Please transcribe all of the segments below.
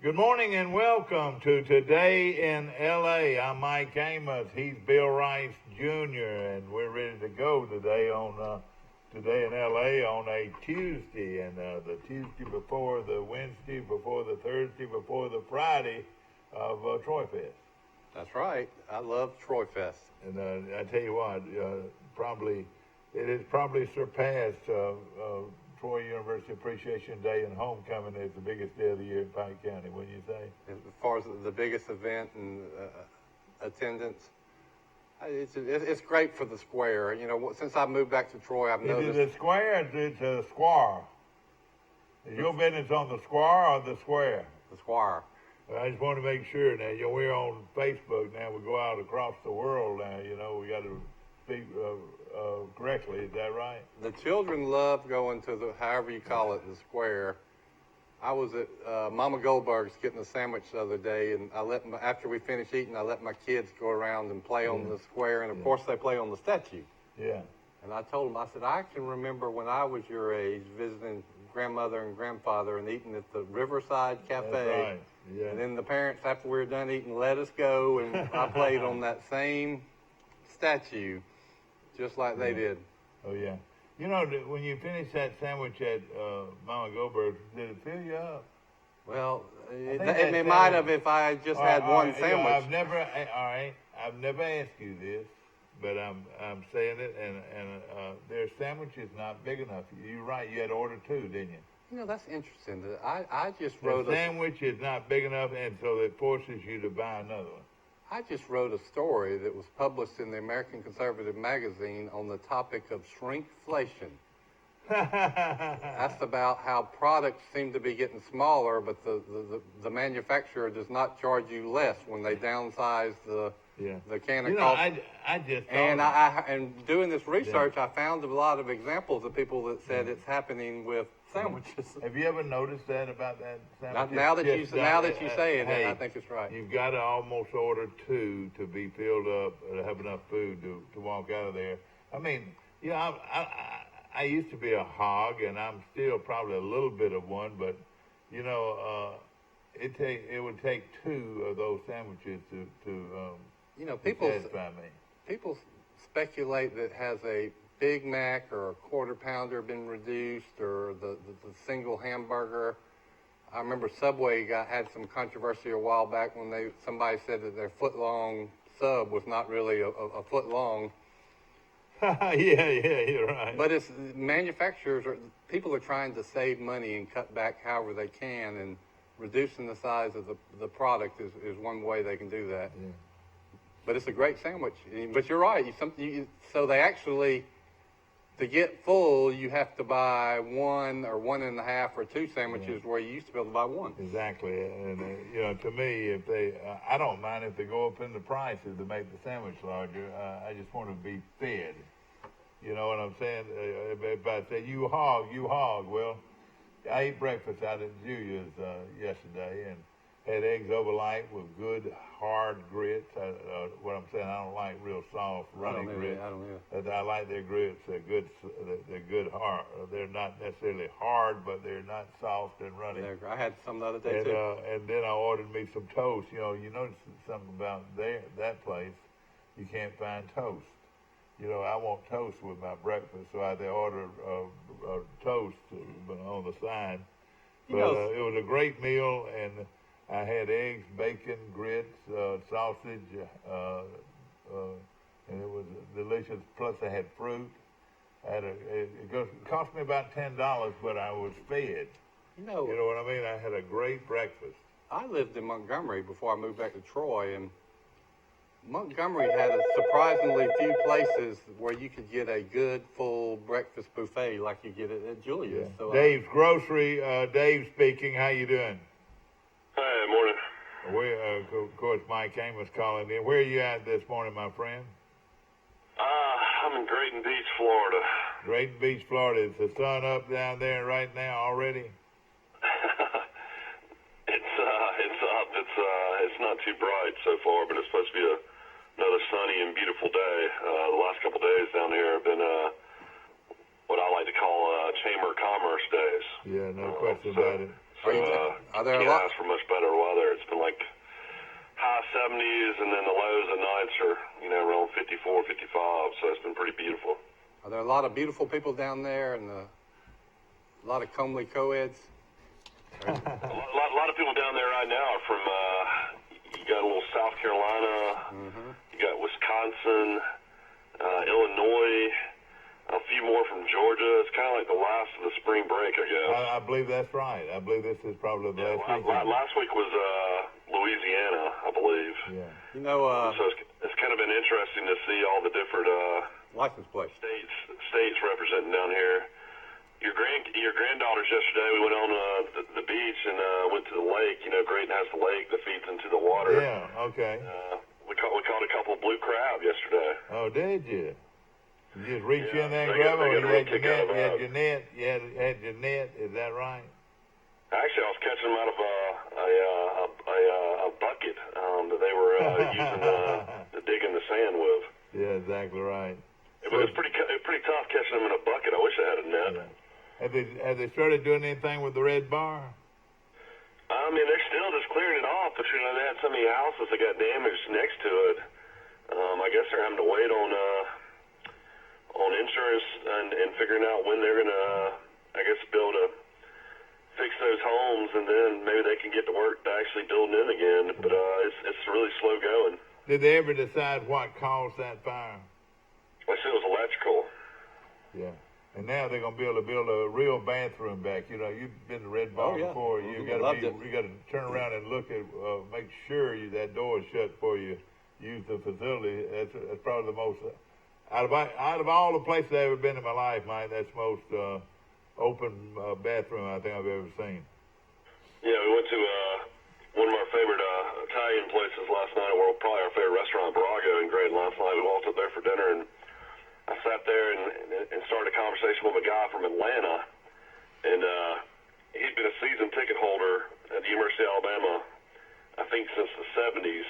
Good morning and welcome to Today in L.A. I'm Mike Amos. He's Bill Rice Jr. and we're ready to go today on Today in L.A. on a Tuesday, and the Tuesday before the Wednesday, before the Thursday, before the Friday of Troy Fest. That's right. I love Troy Fest. And I tell you what, it has probably surpassed Troy University Appreciation Day and Homecoming as the biggest day of the year in Pike County, wouldn't you say? As far as the biggest event and attendance, it's great for the square. You know, since I moved back to Troy, I've noticed. Is it a square or it's a square? Is your business on the square or the square? The square. I just want to make sure now. You know, we're on Facebook now. We go out across the world now. You know, we got to speak correctly. Is that right? The children love going to the, however you call it, the square. I was at Mama Goldberg's getting a sandwich the other day, and after we finished eating, I let my kids go around and play on the square, and of course they play on the statue. Yeah. And I told them, I said, I can remember when I was your age visiting grandmother and grandfather and eating at the Riverside Cafe. That's right. Yeah. And then the parents, after we were done eating, let us go, and I played on that same statue, just like they did. Oh, yeah. You know, when you finished that sandwich at Mama Goldberg's, did it fill you up? Well, it might have if I just had one sandwich. You know, I've never asked you this, but I'm saying it, and their sandwich is not big enough. You're right. You had ordered two, didn't you? You know, that's interesting. I just wrote the sandwich is not big enough, and so it forces you to buy another one. I just wrote a story that was published in the American Conservative magazine on the topic of shrinkflation. That's about how products seem to be getting smaller, but the manufacturer does not charge you less when they downsize the can of coffee. I just and doing this research, I found a lot of examples of people that said it's happening with sandwiches. Have you ever noticed that about that sandwich? Now that you say it, hey, I think it's right. You've got to almost order two to be filled up, to have enough food to walk out of there. I mean, you know, I used to be a hog, and I'm still probably a little bit of one, but you know, it would take two of those sandwiches to you know, people satisfy me. People speculate that has a Big Mac or a quarter pounder been reduced, or the single hamburger. I remember Subway had some controversy a while back when somebody said that their foot-long sub was not really a foot long. yeah, you're right. But people are trying to save money and cut back however they can, and reducing the size of the product is one way they can do that. Yeah. But it's a great sandwich. But you're right. So they actually, to get full, you have to buy one or one and a half or two sandwiches where you used to be able to buy one. Exactly. And, you know, to me, I don't mind if they go up in the prices to make the sandwich larger. I just want to be fed. You know what I'm saying? If I say, you hog. Well, I ate breakfast out at Julia's yesterday and had eggs over light with good hard grits. What I'm saying, I don't like real soft runny grits. I like their grits. They're good hard. They're not necessarily hard, but they're not soft and runny. I had some the other day too. And then I ordered me some toast. You know, you notice something about that place. You can't find toast. You know, I want toast with my breakfast, so I had to order a toast on the side. But it was a great meal, and I had eggs, bacon, grits, sausage, and it was delicious. Plus, I had fruit. It cost me about $10, but I was fed. You know what I mean? I had a great breakfast. I lived in Montgomery before I moved back to Troy, and Montgomery had a surprisingly few places where you could get a good full breakfast buffet like you get it at Julia's. Yeah. So, Dave's Grocery. Dave speaking. How you doing? Hi, morning. Of course, Mike Amos calling in. Where are you at this morning, my friend? I'm in Drayton Beach, Florida. Drayton Beach, Florida. Is the sun up down there right now already? It's up. It's not too bright so far, but it's supposed to be another sunny and beautiful day. The last couple of days down here have been what I like to call Chamber of Commerce days. Yeah, no question about it. So Are there a can't lot? ask for much better weather. It's been like high 70s, and then the lows at nights are, around 54, 55. So it's been pretty beautiful. Are there a lot of beautiful people down there, and a lot of comely co-eds? A lot of people down there right now are from, you got a little South Carolina, you got Wisconsin, Illinois, a few more from Georgia. It's kind of like the last of the spring break, I guess. I believe that's right. I believe this is probably the last week. Last week was Louisiana, I believe. Yeah. So it's kind of been interesting to see all the different license plates states representing down here. Your granddaughters yesterday, we went on the beach and went to the lake. Grayton has the lake that feeds into the water. Yeah, okay. We caught a couple of blue crab yesterday. Oh, did you? You just reach in there and they grab them, got or a you real kick out of had that. your net, you had your net, is that right? Actually, I was catching them out of a bucket that they were using to dig in the sand with. Yeah, exactly right. It was pretty tough catching them in a bucket. I wish I had a net. Yeah. Have they started doing anything with the red bar? I mean, they're still just clearing it off, but they had so many houses that got damaged next to it. I guess they're having to wait on insurance and figuring out when they're gonna, I guess, be able to fix those homes, and then maybe they can get to work to actually building in again. But it's really slow going. Did they ever decide what caused that fire? I said it was electrical. Yeah. And now they're gonna be able to build a real bathroom back. You've been to Red Bar before. You got to turn around and look at, make sure that door is shut before you use the facility. That's probably the most out of all the places I've ever been in my life, Mike. That's the most open bathroom I think I've ever seen. Yeah, we went to one of our favorite Italian places last night. Well, probably our favorite restaurant, Brago, in Grayton last night. We walked up there for dinner, and I sat there and started a conversation with a guy from Atlanta, and he'd been a season ticket holder at the University of Alabama, I think since the 70s,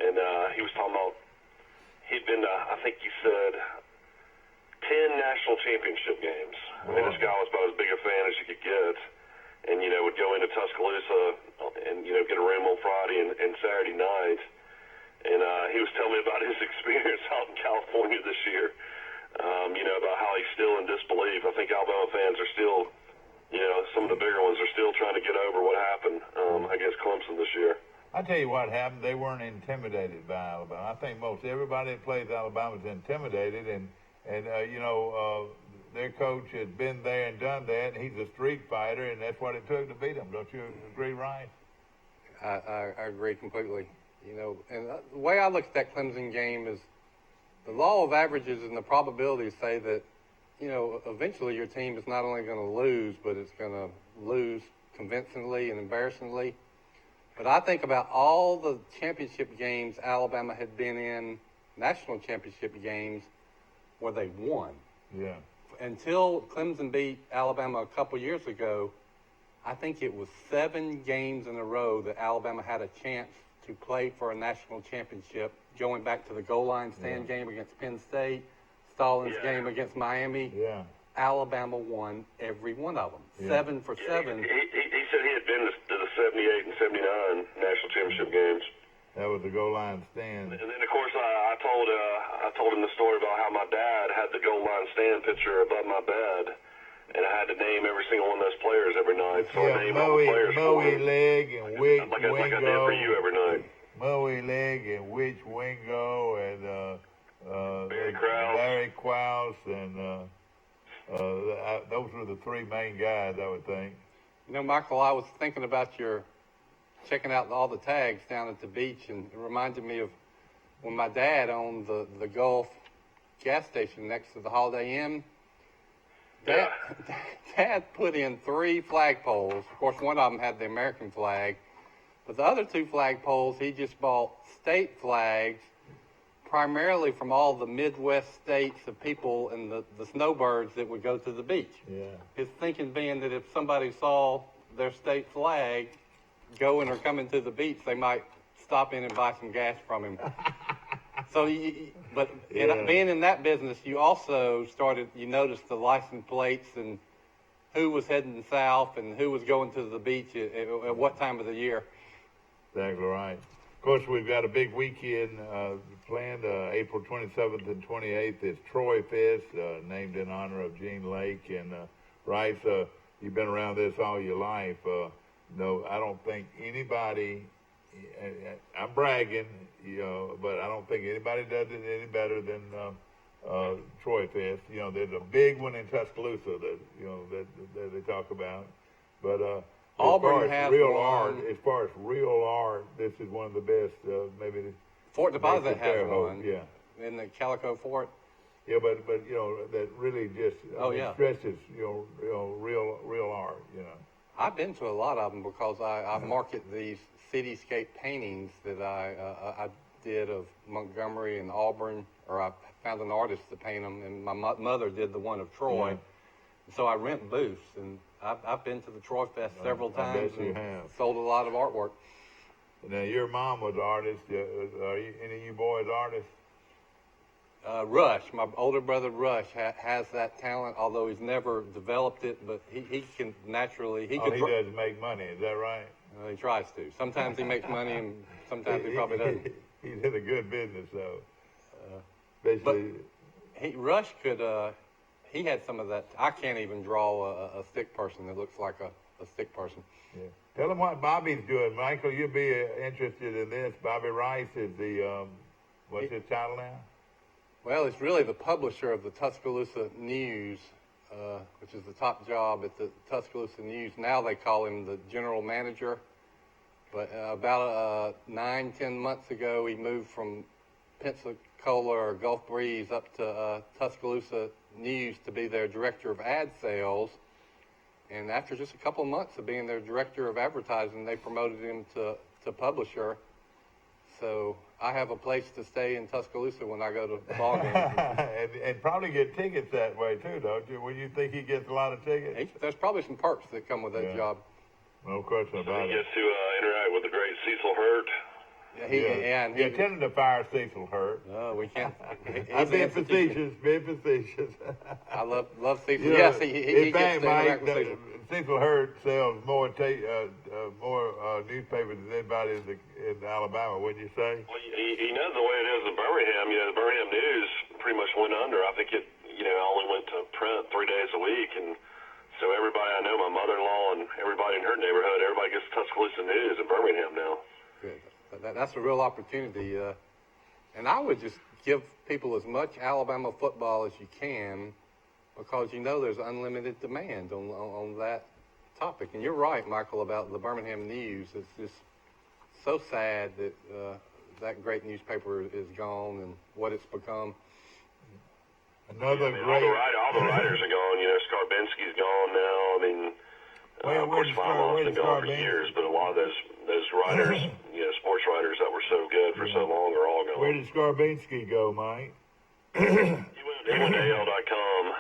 and he was talking about he'd been to, I think he said, 10 national championship games. I mean, this guy was about as big a fan as you could get, and, would go into Tuscaloosa and, get a room on Friday and Saturday night, and he was telling me about his experience out in California this year. About how he's still in disbelief. I think Alabama fans are still, some of the bigger ones are still trying to get over what happened against Clemson this year. I tell you what happened. They weren't intimidated by Alabama. I think most everybody that plays Alabama is intimidated, and their coach had been there and done that, and he's a street fighter, and that's what it took to beat him. Don't you agree, Ryan? I agree completely. And the way I look at that Clemson game is the law of averages and the probabilities say that, eventually your team is not only going to lose, but it's going to lose convincingly and embarrassingly. But I think about all the championship games Alabama had been in, national championship games, where they won. Yeah. Until Clemson beat Alabama a couple years ago, I think it was 7 games in a row that Alabama had a chance to play for a national championship, going back to the goal line stand game against Penn State, Stalin's game against Miami. Yeah. Alabama won every one of them, 7 for 7. He said he had been to the 78 and 79 national championship games. That was the goal line stand. And then, of course, I told him the story about how my dad had the goal line stand picture above my bed, and I had to name every single one of those players every night. So I named all the players for him. Leg and Witch like I did for you every night. Moe Leg and Witch Wingo and Barry Krause, and those were the 3 main guys, I would think. Michael, I was thinking about your checking out all the tags down at the beach, and it reminded me of when my dad owned the Gulf gas station next to the Holiday Inn. Dad put in 3 flagpoles. Of course, one of them had the American flag, but the other 2 flagpoles, he just bought state flags, primarily from all the Midwest states of people and the snowbirds that would go to the beach. Yeah. His thinking being that if somebody saw their state flag going or coming to the beach, they might stop in and buy some gas from him. So, being in that business, you also you noticed the license plates and who was heading south and who was going to the beach at what time of the year. Exactly right. Of course, we've got a big weekend planned, April 27th and 28th. It's Troy Fest, named in honor of Gene Lake. And Rice, you've been around this all your life. No, I don't think anybody, I'm bragging, but I don't think anybody does it any better than Troy Fest. There's a big one in Tuscaloosa that they talk about. But Auburn has one. As far as real art, this is one of the best. Maybe Fort Deposit has one. Yeah. In the Calico Fort. Yeah, but that really just stresses real art. I've been to a lot of them because I market these cityscape paintings that I did of Montgomery and Auburn, or I found an artist to paint them, and my mother did the one of Troy. Yeah. So I rent booths, and I've been to the Troy Fest several times and sold a lot of artwork. Now, your mom was an artist. Are any of you boys artists? Rush, my older brother Rush, has that talent, although he's never developed it, but he can naturally... All he does is make money, is that right? He tries to. Sometimes he makes money, and sometimes he probably doesn't. He's in a good business, though. Basically... But Rush could... he had some of that. I can't even draw a stick person that looks like a stick person. Yeah. Tell them what Bobby's doing. Michael, you'll be interested in this. Bobby Rice is the... what's his title now? Well, it's really the publisher of the Tuscaloosa News, which is the top job at the Tuscaloosa News. Now they call him the general manager. But about 9-10 months ago, he moved from Pensacola or Gulf Breeze up to Tuscaloosa News to be their director of ad sales. And after just a couple of months of being their director of advertising, they promoted him to publisher. So I have a place to stay in Tuscaloosa when I go to ball games. and probably get tickets that way too, don't you? Well, you think he gets a lot of tickets? There's probably some perks that come with that job. No question about it. He gets to interact with the great Cecil Hurt. He attended to fire Cecil Hurt. No, we can't. I'm being facetious. I love Cecil. Yes, he gets to interact with Cecil. Cecil Hurt sells more newspapers than anybody in Alabama, wouldn't you say? Well, he knows the way it is in Birmingham. The Birmingham News pretty much went under. I think it, only went to print 3 days a week, and so everybody I know, my mother-in-law and everybody in her neighborhood, everybody gets Tuscaloosa News in Birmingham now. Good. That's a real opportunity, and I would just give people as much Alabama football as you can, because there's unlimited demand on that topic. And you're right, Michael, about the Birmingham News. It's just so sad that that great newspaper is gone and what it's become. All the writers are gone. Skarbinski's gone now. Of course, Filo's been gone for years, but a lot of those writers, sports writers that were so good for so long are all gone. Where did Skarbinski go, Mike? He went to AL.com.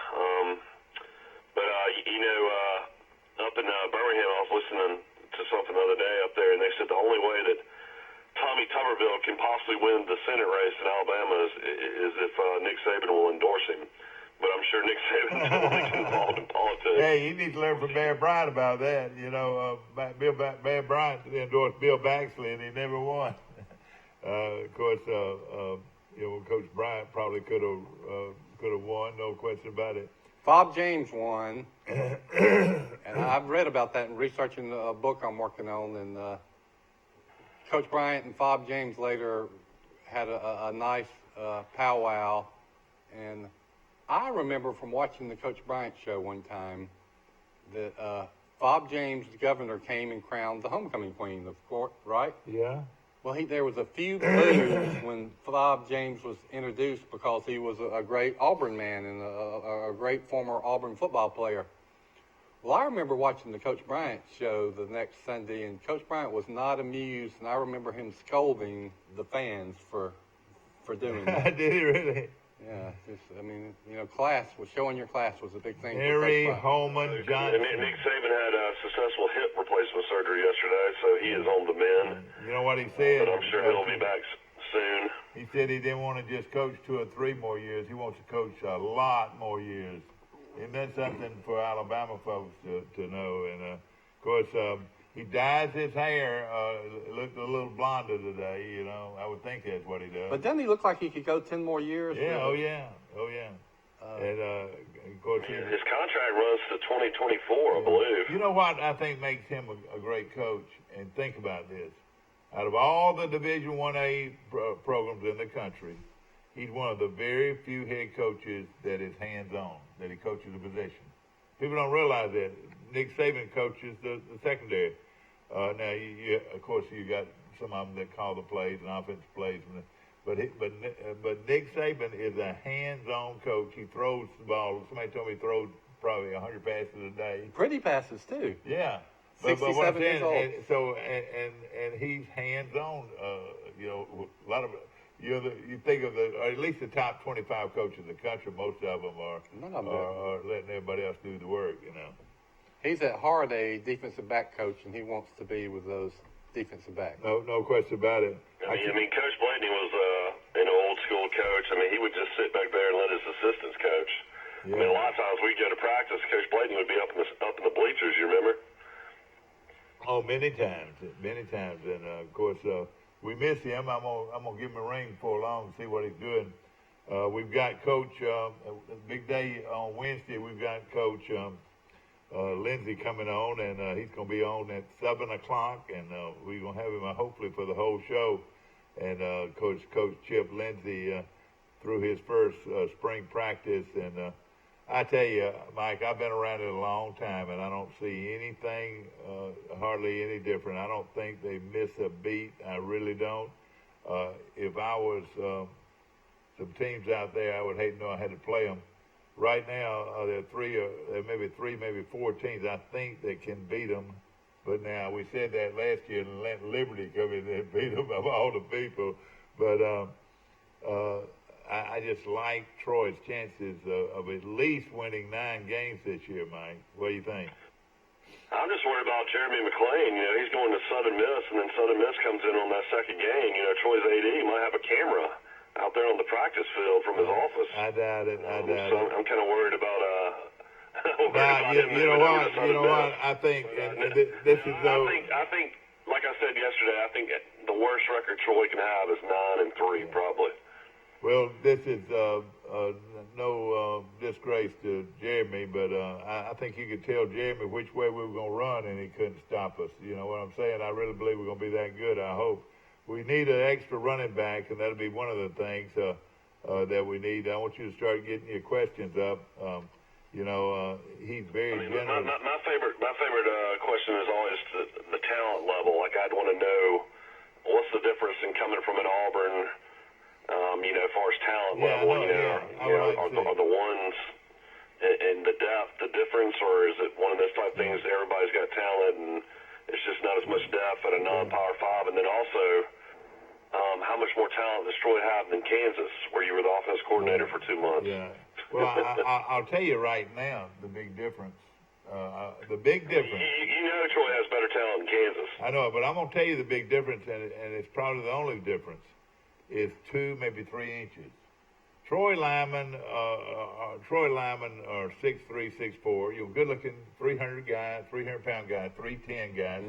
Up in Birmingham, I was listening to something the other day up there, and they said the only way that Tommy Tuberville can possibly win the Senate race in Alabama is if Nick Saban will endorse him. But I'm sure Nick Saban's always involved in politics. Hey, you need to learn from Bear Bryant about that. Bear Bryant endorsed Bill Baxley, and he never won. Of course, Coach Bryant probably could have won, no question about it. Bob James won, and I've read about that in researching a book I'm working on. And Coach Bryant and Bob James later had a nice powwow, and I remember from watching the Coach Bryant show one time that Bob James, the governor, came and crowned the homecoming queen, of course, right? Yeah. Well, there was a few boos when Bob James was introduced because he was a great Auburn man and a great former Auburn football player. Well, I remember watching the Coach Bryant show the next Sunday, and Coach Bryant was not amused, and I remember him scolding the fans for doing that. Did he really? Yeah, class was showing your class was a big thing. Harry Holman Johnson. Nick Saban had a successful hip replacement surgery yesterday, so he is on the mend. You know what he said? But I'm sure he'll be back soon. He said he didn't want to just coach 2 or 3 more years. He wants to coach a lot more years. And that's something for Alabama folks to know. And of course, he dyes his hair. Looked a little blonder today. You know, I would think that's what he does. But doesn't he look like he could go 10 more years? Yeah. Oh yeah. And of course, his contract runs to 2024, I believe. You know what I think makes him a great coach? And think about this: out of all the Division 1A programs in the country, he's one of the very few head coaches that is hands-on, that he coaches the position. People don't realize that. Nick Saban coaches the secondary. Now, of course, you got some of them that call the plays and offensive plays, but Nick Saban is a hands-on coach. He throws the ball. Somebody told me he throws probably 100 passes a day. Pretty passes too. Yeah. 67 years old. And he's hands-on. You know, a lot of you think of or at least the top 25 coaches in the country. Most of them are letting everybody else do the work. You know. He's at heart a defensive back coach, and he wants to be with those defensive backs. No question about it. I mean, Coach Blaney was an old school coach. I mean, he would just sit back there and let his assistants coach. Yeah. I mean, a lot of times we'd go to practice, Coach Blaney would be up in the bleachers. You remember? Oh, many times, and of course we miss him. I'm gonna give him a ring before long and see what he's doing. We've got Coach big day on Wednesday. We've got Coach Lindsey coming on, and he's gonna be on at 7:00, and we're gonna have him hopefully for the whole show. And Coach Chip Lindsey through his first spring practice, and I tell you, Mike, I've been around it a long time, and I don't see anything hardly any different. I don't think they miss a beat. I really don't. If I was some teams out there, I would hate to know I had to play them. Right now, there are maybe four teams I think that can beat them. But now, we said that last year, and let Liberty come in and beat them of all the people. But I just like Troy's chances of at least winning 9 games this year, Mike. What do you think? I'm just worried about Jeremy McClain. You know, he's going to Southern Miss, and then Southern Miss comes in on that second game. You know, Troy's AD might have a camera out there on the practice field from his office. I doubt it. So I'm kind of worried about you know what? I think this is though. I think, like I said yesterday, I think the worst record Troy can have is 9-3, probably. Well, this is no disgrace to Jeremy, but I think you could tell Jeremy which way we were going to run, and he couldn't stop us. You know what I'm saying? I really believe we're going to be that good. I hope. We need an extra running back, and that'll be one of the things that we need. I want you to start getting your questions up. He's very generous. My favorite question is always the talent level. Like, I'd want to know what's the difference in coming from an Auburn, as far as talent level. Are the ones and the depth the difference, or is it one of those type things that everybody's got talent and it's just not as much depth at a non-Power 5? And then also, how much more talent does Troy have than Kansas, where you were the offense coordinator for 2 months? Yeah. Well, I'll tell you right now the big difference. The big difference. You know Troy has better talent than Kansas. I know, but I'm going to tell you the big difference, and it's probably the only difference, is 2, maybe 3 inches. Troy linemen are 6'3", 6'4". You're good-looking 300-pound guy, 310 guys,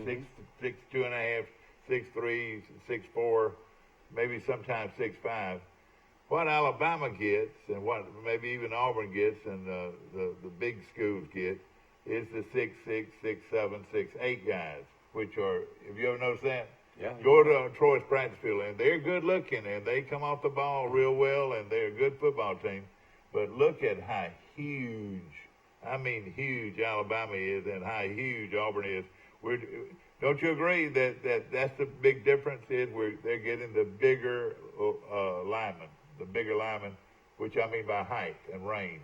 6'2 and a half, 6'3", 6'4", maybe sometimes 6'5". What Alabama gets, and what maybe even Auburn gets, and the big schools get, is the 6'6", 6'7", 6'8" guys, which are, have you ever noticed that? Yeah. Go to Troy's practice field, and they're good looking, and they come off the ball real well, and they're a good football team. But look at how huge Alabama is, and how huge Auburn is. Don't you agree that that's the big difference? They're getting the bigger linemen, which I mean by height and range.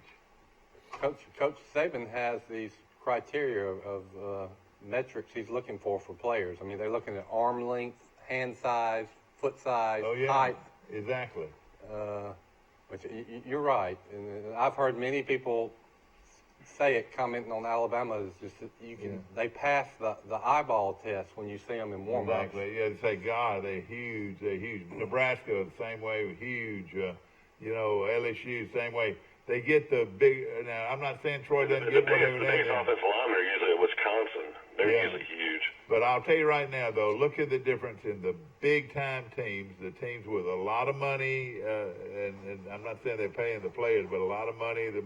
Coach Saban has these criteria of metrics he's looking for players. I mean, they're looking at arm length, hand size, foot size, height. Exactly. Which you're right, and I've heard many people say it, commenting on Alabama, is just that they pass the eyeball test when you see them in warm-ups. Exactly. Yeah, they say, God, they're huge. Nebraska the same way, huge. LSU same way. they get the big. Now, I'm not saying Troy doesn't The get one biggest, every the now and biggest then. offensive linemen are usually in Wisconsin. They're Yeah. usually huge. But I'll tell you right now, though, look at the difference in the big-time teams, the teams with a lot of money, and I'm not saying they're paying the players, but a lot of money to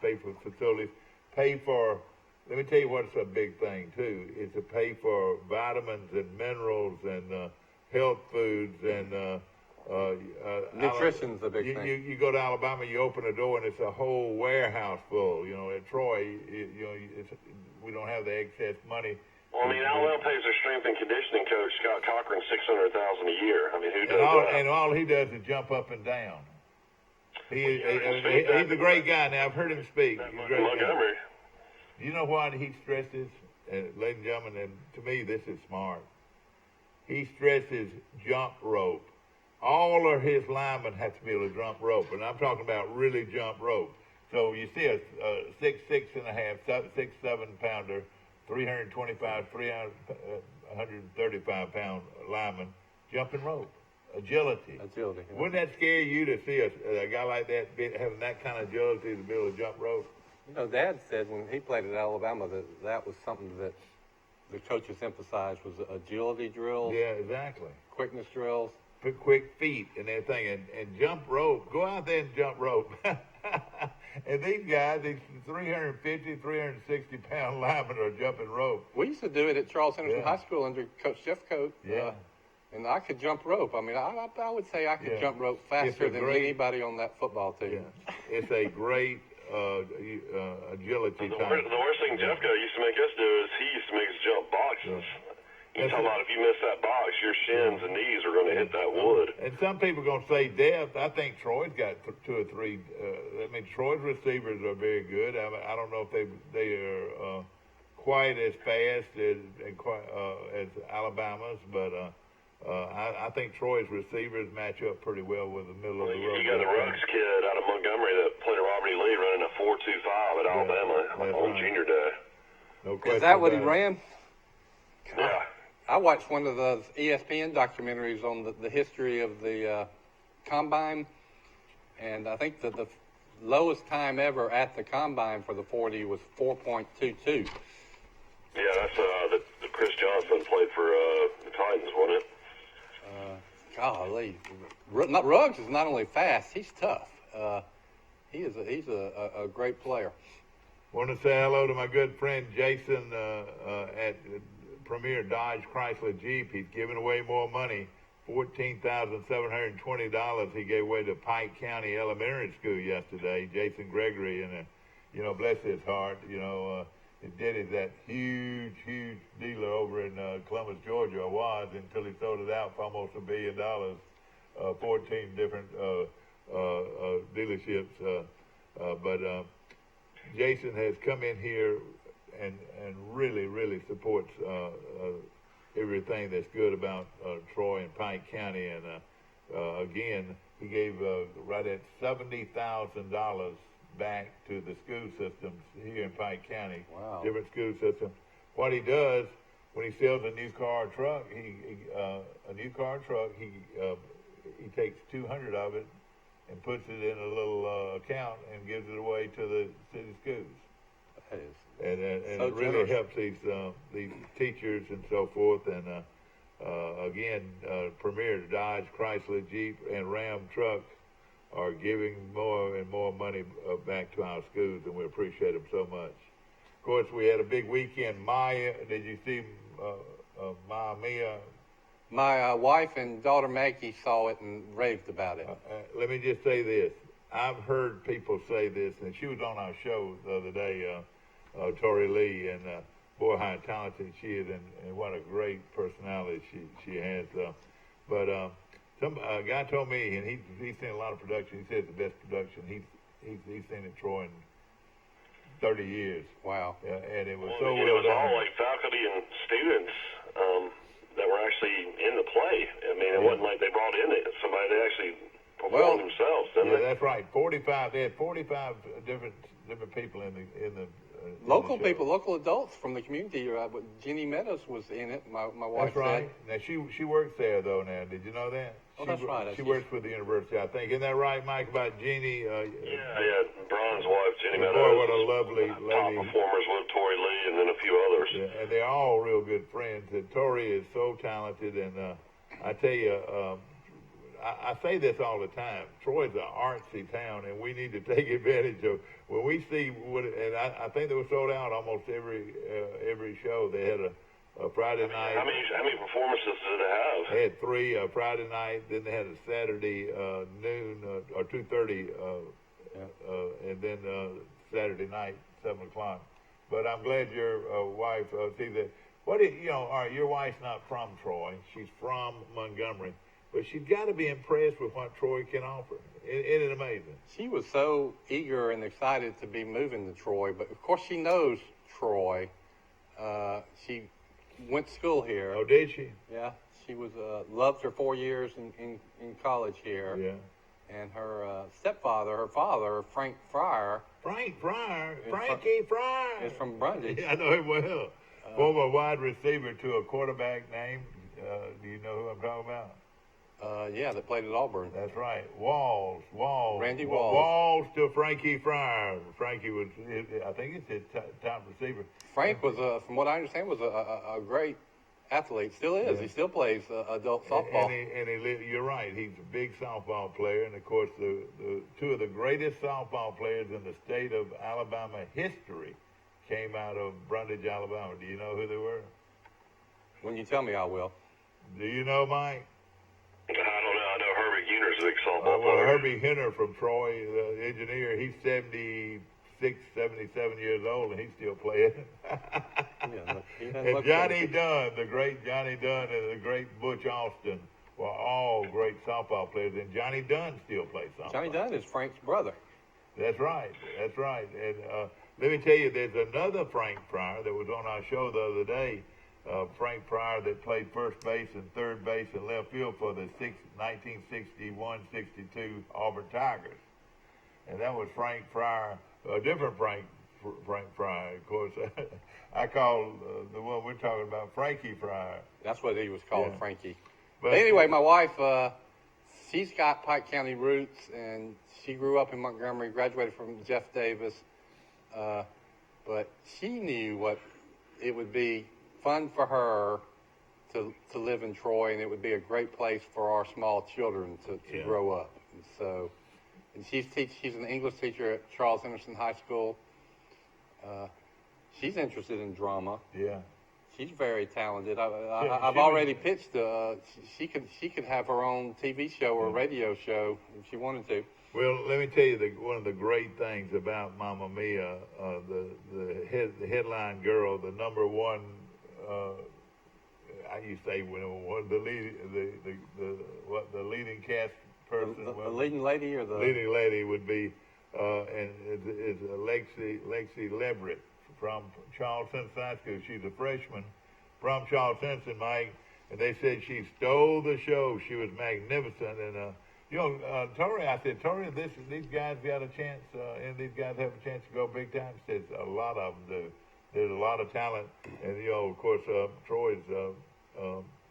pay for facilities, pay for. Let me tell you what's a big thing too: is to pay for vitamins and minerals and health foods and. Nutrition's a big thing. You go to Alabama, you open a door, and it's a whole warehouse full. You know, at Troy, we don't have the excess money. Well, I mean, Alabama pays their strength and conditioning coach Scott Cochran $600,000 a year. I mean, who does that? And all he does is jump up and down. He's He's a great guy. Now I've heard him speak. He's a great guy. Montgomery. You know what he stresses, ladies and gentlemen, and to me this is smart. He stresses jump rope. All of his linemen have to be able to jump rope, and I'm talking about really jump rope. So you see a 6'6.5", 6'7" pounder, 325, 135 pound lineman jumping rope. Agility. Agility. Yeah. Wouldn't that scare you to see a guy like that having that kind of agility to be able to jump rope? You know, Dad said when he played at Alabama that was something that the coaches emphasized was agility drills, Yeah, exactly. quickness drills. Quick feet and everything, and jump rope. Go out there and jump rope. And these guys, these 350, 360 pound linemen are jumping rope. We used to do it at Charles Henderson Yeah. High School under Coach Jeffcoat. Yeah. And I could jump rope. I mean, I would say I could Yeah. jump rope It's faster a than great- anybody on that football team. Yeah. It's a great agility The time. worst thing Jeffco used to make us do is he used to make us jump boxes. You talk about if you miss that box, your shins and knees are going to hit that wood. And some people are going to say depth. I think Troy's got two or three. I mean, Troy's receivers are very good. I don't know if they are quite as fast as Alabama's, but I think Troy's receivers match up pretty well with the middle of the road. You got the Ruggs kid out of Montgomery that played at Robert E. Lee running a 4.25 at Alabama on right. junior day. No question. Is that what he about it. ran? Yeah. I watched one of those ESPN documentaries on the history of the combine, and I think that the lowest time ever at the combine for the 40 was 4.22. Yeah, that's the Chris Johnson played for the Titans, wasn't it? Golly, Ruggs is not only fast, he's tough. He's a great player. Want to say hello to my good friend Jason at Premier Dodge Chrysler Jeep. He's giving away more money. $14,720 he gave away to Pike County Elementary School yesterday. Jason Gregory, and bless his heart. His daddy's that huge dealer over in Columbus, Georgia, or was until he sold it out for almost $1 billion. 14 different dealerships, but Jason has come in here and really supports everything that's good about Troy and Pike County. And again, he gave right at $70,000 back to the school systems here in Pike County. Wow. Different school systems. What he does when he sells a new car or truck, he takes 200 of it and puts it in a little account and gives it away to the city schools. That is And so it really generous. helps these teachers and so forth. And again, Premier Dodge, Chrysler, Jeep, and Ram trucks are giving more and more money back to our schools, and we appreciate them so much. Of course, we had a big weekend. Maya, did you see Mia? My wife and daughter Maggie saw it and raved about it. Let me just say this. I've heard people say this, and she was on our show the other day, Tori Lee, and boy, how talented she is, and what a great personality she has. But some guy told me, and he's seen a lot of production. He says the best production he's seen at Troy in 30 years. Wow. And it was Well, so and it well was all done. like faculty and students that were actually in the play. I mean, it wasn't like they brought in somebody. They actually performed themselves, didn't Yeah, they? that's right. 45. They had 45 different people in the Local show. people, local adults from the community. Jenny Meadows was in it. My wife That's right. said. Now she works there though. Now, did you know that? Oh, that's right. She works for the university, I think. Isn't that right, Mike? About Jeannie? Yeah. Brian's wife, Jenny Meadows. Boy, what a lovely Top lady. performers with Tori Lee and then a few others. Yeah, and they're all real good friends. And Tori is so talented, and I tell you, I say this all the time. Troy's an artsy town, and we need to take advantage of when we see what. And I think they were sold out almost every show. They had a Friday night. How many performances did they have? They had 3 Friday night. Then they had a Saturday noon or 2:30, and then Saturday night 7:00. But I'm glad your wife sees that. All right, your wife's not from Troy. She's from Montgomery. But she's got to be impressed with what Troy can offer. Isn't it amazing? She was so eager and excited to be moving to Troy, but of course she knows Troy. She went to school here. Oh, did she? Yeah, she was loved her 4 years in college here. Yeah. And her stepfather, her father, Frank Fryer. Frankie Fryer Is from Brundage. Yeah, I know him well. Former wide receiver to a quarterback named. Do you know who I'm talking about? Yeah, that played at Auburn. That's right. Walls. Randy Walls. Walls to Frankie Fryer. Frankie was, I think it's his top receiver. Frank was, from what I understand, was a great athlete. Still is. Yeah. He still plays adult softball. You're right. He's a big softball player. And, of course, the 2 of the greatest softball players in the state of Alabama history came out of Brundage, Alabama. Do you know who they were? When you tell me, I will. Do you know, Mike? I don't know. I know Herbie Gunner's a big softball player. Herbie Henner from Troy, the engineer, he's 76, 77 years old, and he's still playing. And Johnny Dunn, the great Johnny Dunn, and the great Butch Austin were all great softball players, and Johnny Dunn still plays softball. Johnny Dunn is Frank's brother. That's right. And let me tell you, there's another Frank Fryer that was on our show the other day. Frank Fryer that played first base and third base and left field for the 1961-62 Auburn Tigers. And that was Frank Fryer, a different Frank Fryer. Of course, I call the one we're talking about Frankie Fryer. That's what he was called, yeah. Frankie. But anyway, my wife, she's got Pike County roots, and she grew up in Montgomery, graduated from Jeff Davis. But she knew what it would be fun for her to live in Troy, and it would be a great place for our small children to grow up. And so, and she's an English teacher at Charles Henderson High School. She's interested in drama. Yeah. She's very talented. I've already pitched. She could have her own TV show or radio show if she wanted to. Well, let me tell you one of the great things about Mamma Mia, the headline girl, the number one. I used to say the leading cast person. The leading lady or the leading lady would be, and is Lexi Leverett from Charles Henderson High School. She's a freshman from Charles Henderson, Mike, and they said she stole the show. She was magnificent, and Tori, I said, Tori, these guys got a chance, and these guys have a chance to go big time. She says a lot of them do. There's a lot of talent, and of course, Troy's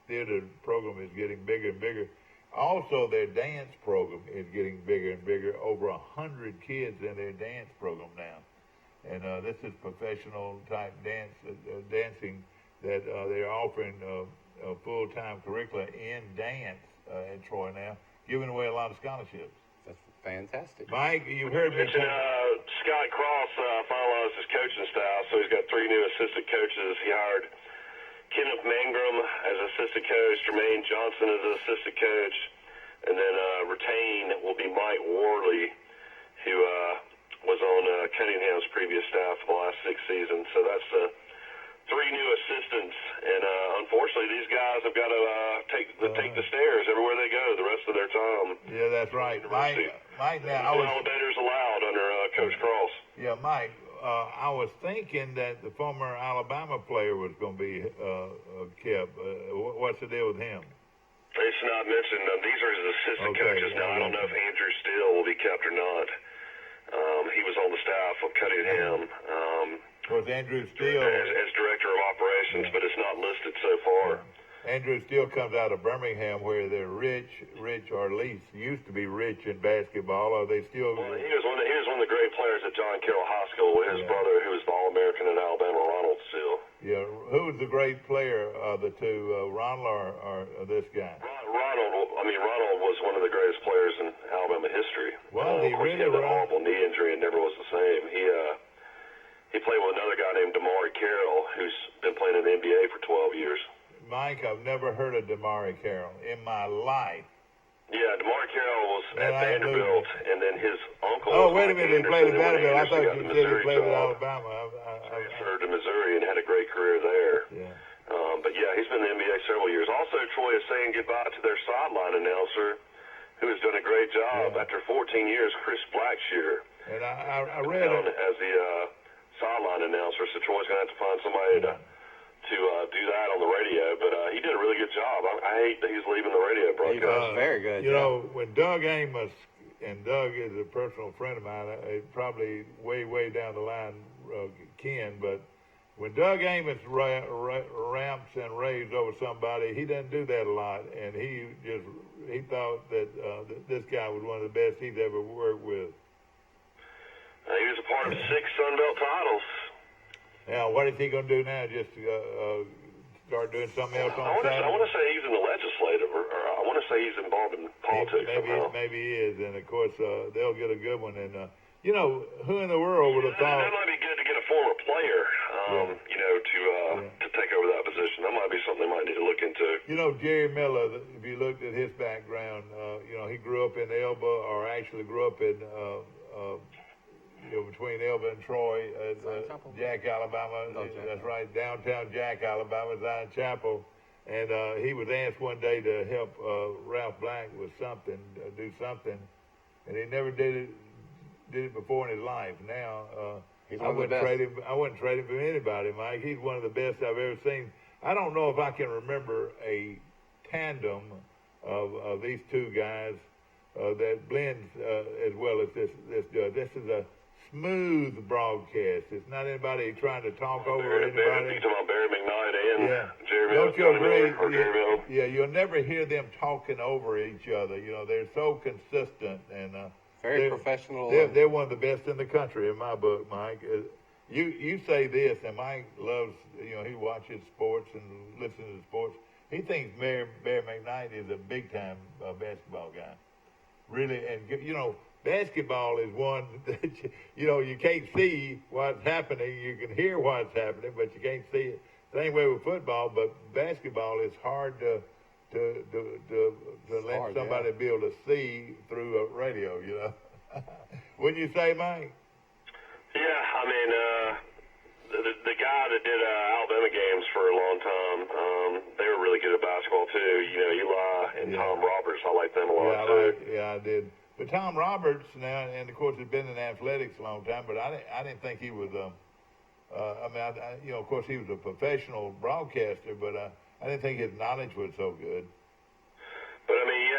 theater program is getting bigger and bigger. Also, their dance program is getting bigger and bigger. Over 100 kids in their dance program now, and this is professional type dancing that they're offering a full-time curricula in dance at Troy now, giving away a lot of scholarships. That's fantastic. Mike, you heard me. Scott Cross finalized his coaching staff, so he's got 3 new assistant coaches. He hired Kenneth Mangrum as assistant coach, Jermaine Johnson as an assistant coach, and then retained will be Mike Worley, who was on Cunningham's previous staff for the last 6 seasons. So that's 3 new assistants, and unfortunately, these guys have got to take the stairs everywhere they go the rest of their time. Yeah, that's right. Mike, now no elevators allowed under Coach Cross. Yeah, Mike, I was thinking that the former Alabama player was going to be kept. What's the deal with him? It's not mentioned. These are his assistant coaches now. I don't know if Andrew Steele will be kept or not. He was on the staff of Cunningham. Of course, Andrew Steele as director of operations, but it's not listed so far. Andrew Steele comes out of Birmingham, where they're rich, or at least used to be rich in basketball. Are they still? Well, he was one of the great players at John Carroll High School with his brother, who was the All-American in Alabama, Ronald Steele. Yeah, who was the great player of the two, Ronald or this guy? Ronald was one of the greatest players in Alabama history. Well, he really had that horrible knee injury and never was the same. He played with another guy named Damari Carroll, who's been playing in the NBA for 12 years. Mike, I've never heard of Damari Carroll in my life. Yeah, Damari Carroll was at Vanderbilt, and then his uncle. Oh, wait a minute, he played at Vanderbilt. I thought you said he played at Alabama. Transferred to Missouri and had a great career there. Yeah. But yeah, he's been in the NBA several years. Also, Troy is saying goodbye to their sideline announcer, who has done a great job after 14 years, Chris Blackshear. And I read it as the sideline announcer, so Troy's going to have to find somebody to do that on the radio. But he did a really good job. I hate that he's leaving the radio broadcast. He was very good. You know, when Doug Amos, and Doug is a personal friend of mine, probably way down the line, Ken, but when Doug Amos ramps and raves over somebody, he doesn't do that a lot, and he thought that this guy was one of the best he's ever worked with. He was a part of 6 Sun Belt titles. Now, what is he going to do now? Just start doing something else on Saturday? I want to say he's in the legislative, or I want to say he's involved in politics somehow. Maybe he is, and of course they'll get a good one. And you know, who in the world would have thought? That might be good to get a former player, to take over that position. That might be something they might need to look into. You know, Jerry Miller. If you looked at his background, he grew up in Elba, or actually grew up in. Between Elba and Troy, Jack, Alabama. That's right, downtown Jack, Alabama, Zion Chapel. And he was asked one day to help Ralph Black with something, do something, and he never did it before in his life. Now, I wouldn't trade him for anybody, Mike. He's one of the best I've ever seen. I don't know if I can remember a tandem of these two guys that blends as well as this does. This is a smooth broadcast. It's not anybody trying to talk over anybody. You talking about Barry McKnight and Jeremy? Don't you agree? Jeremy? Yeah, you'll never hear them talking over each other. You know, they're so consistent and very professional. They're one of the best in the country in my book, Mike. You say this, and Mike loves. He watches sports and listens to sports. He thinks Barry McKnight is a big time basketball guy. Really, and basketball is one that you can't see what's happening. You can hear what's happening, but you can't see it. Same way with football, but basketball is hard to let somebody be able to see through a radio. Wouldn't you say, Mike? Yeah, I mean, the guy that did Alabama games for a long time, they were really good at basketball too. Eli and Tom Roberts, I like them a lot too. I did. But Tom Roberts now, and of course, had been in athletics a long time. But I didn't think he was. Of course, he was a professional broadcaster, but I didn't think his knowledge was so good. But I mean,